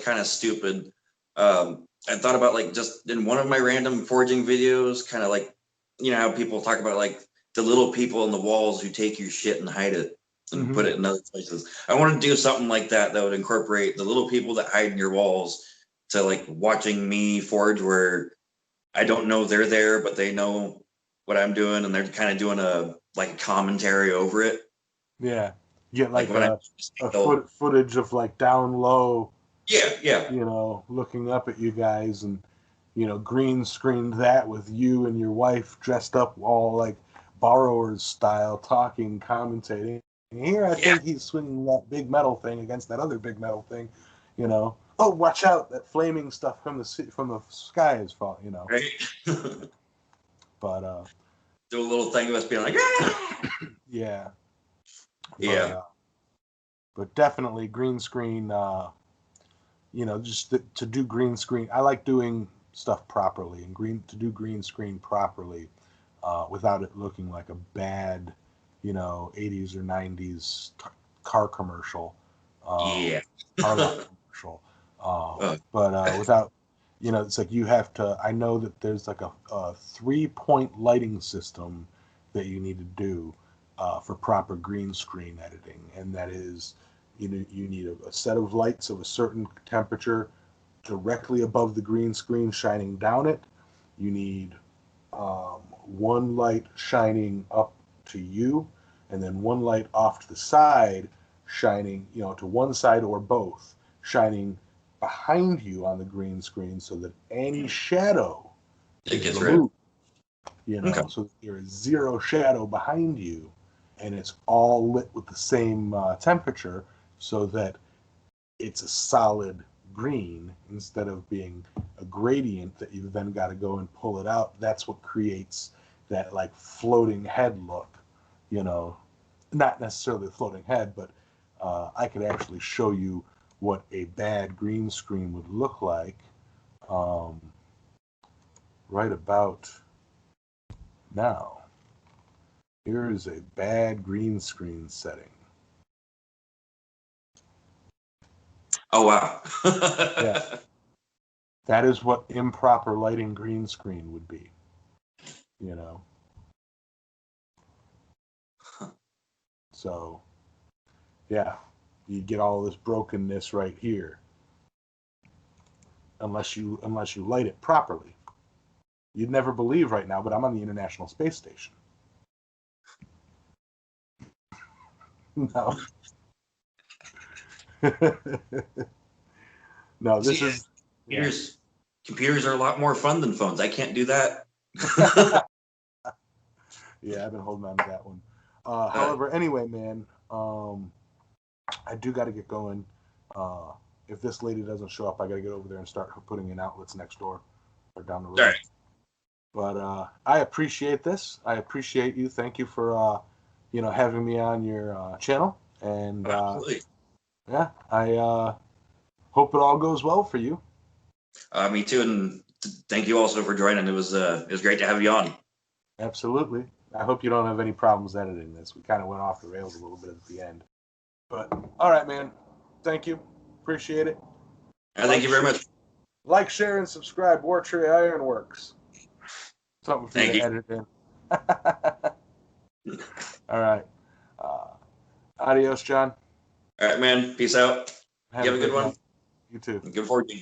kind of stupid. I thought about like just in one of my random forging videos, kind of like, how people talk about like the little people in the walls who take your shit and hide it and put it in other places. I want to do something like that would incorporate the little people that hide in your walls to like watching me forge, where I don't know they're there, but they know what I'm doing, and they're kind of doing a commentary over it. Yeah, get like when a footage of like down low. Yeah. Looking up at you guys, and green screened that with you and your wife dressed up all like borrowers style, talking, commentating. And here I think he's swinging that big metal thing against that other big metal thing. Oh, watch out! That flaming stuff from the sky is falling. Right. But do a little thing of us being like, yeah. Yeah. But definitely green screen. Just to do green screen. I like doing stuff properly, and to do green screen properly, without it looking like a bad, 80s or 90s car commercial. Car lot commercial. But without, it's like you have to. I know that there's like a 3-point lighting system that you need to do for proper green screen editing, and that is, you need a set of lights of a certain temperature directly above the green screen shining down it. You need one light shining up to you, and then one light off to the side shining, to one side or both, shining behind you on the green screen, so that any shadow is removed. So that there is zero shadow behind you, and it's all lit with the same temperature, so that it's a solid green instead of being a gradient that you've then got to go and pull it out. That's what creates that like floating head look, not necessarily a floating head, but I could actually show you what a bad green screen would look like right about now. Here is a bad green screen setting. Oh, wow. Yeah. That is what improper lighting green screen would be, So, yeah, you get all this brokenness right here. Unless you light it properly. You'd never believe right now, but I'm on the International Space Station. No. No, this is... Computers are a lot more fun than phones. I can't do that. Yeah, I've been holding on to that one. However, anyway, man, I do got to get going. If this lady doesn't show up, I got to get over there and start putting in outlets next door or down the road. All right. But I appreciate this. I appreciate you. Thank you for having me on your channel. And yeah, I hope it all goes well for you. Me too, and thank you also for joining. It was great to have you on. Absolutely. I hope you don't have any problems editing this. We kind of went off the rails a little bit at the end. But, all right, man. Thank you. Appreciate it. Thank you very much. Like, share, and subscribe. Wartree Ironworks. Something for you to edit in. All right. Adios, John. All right, man. Peace out. You have a good one. You too. Good fortune.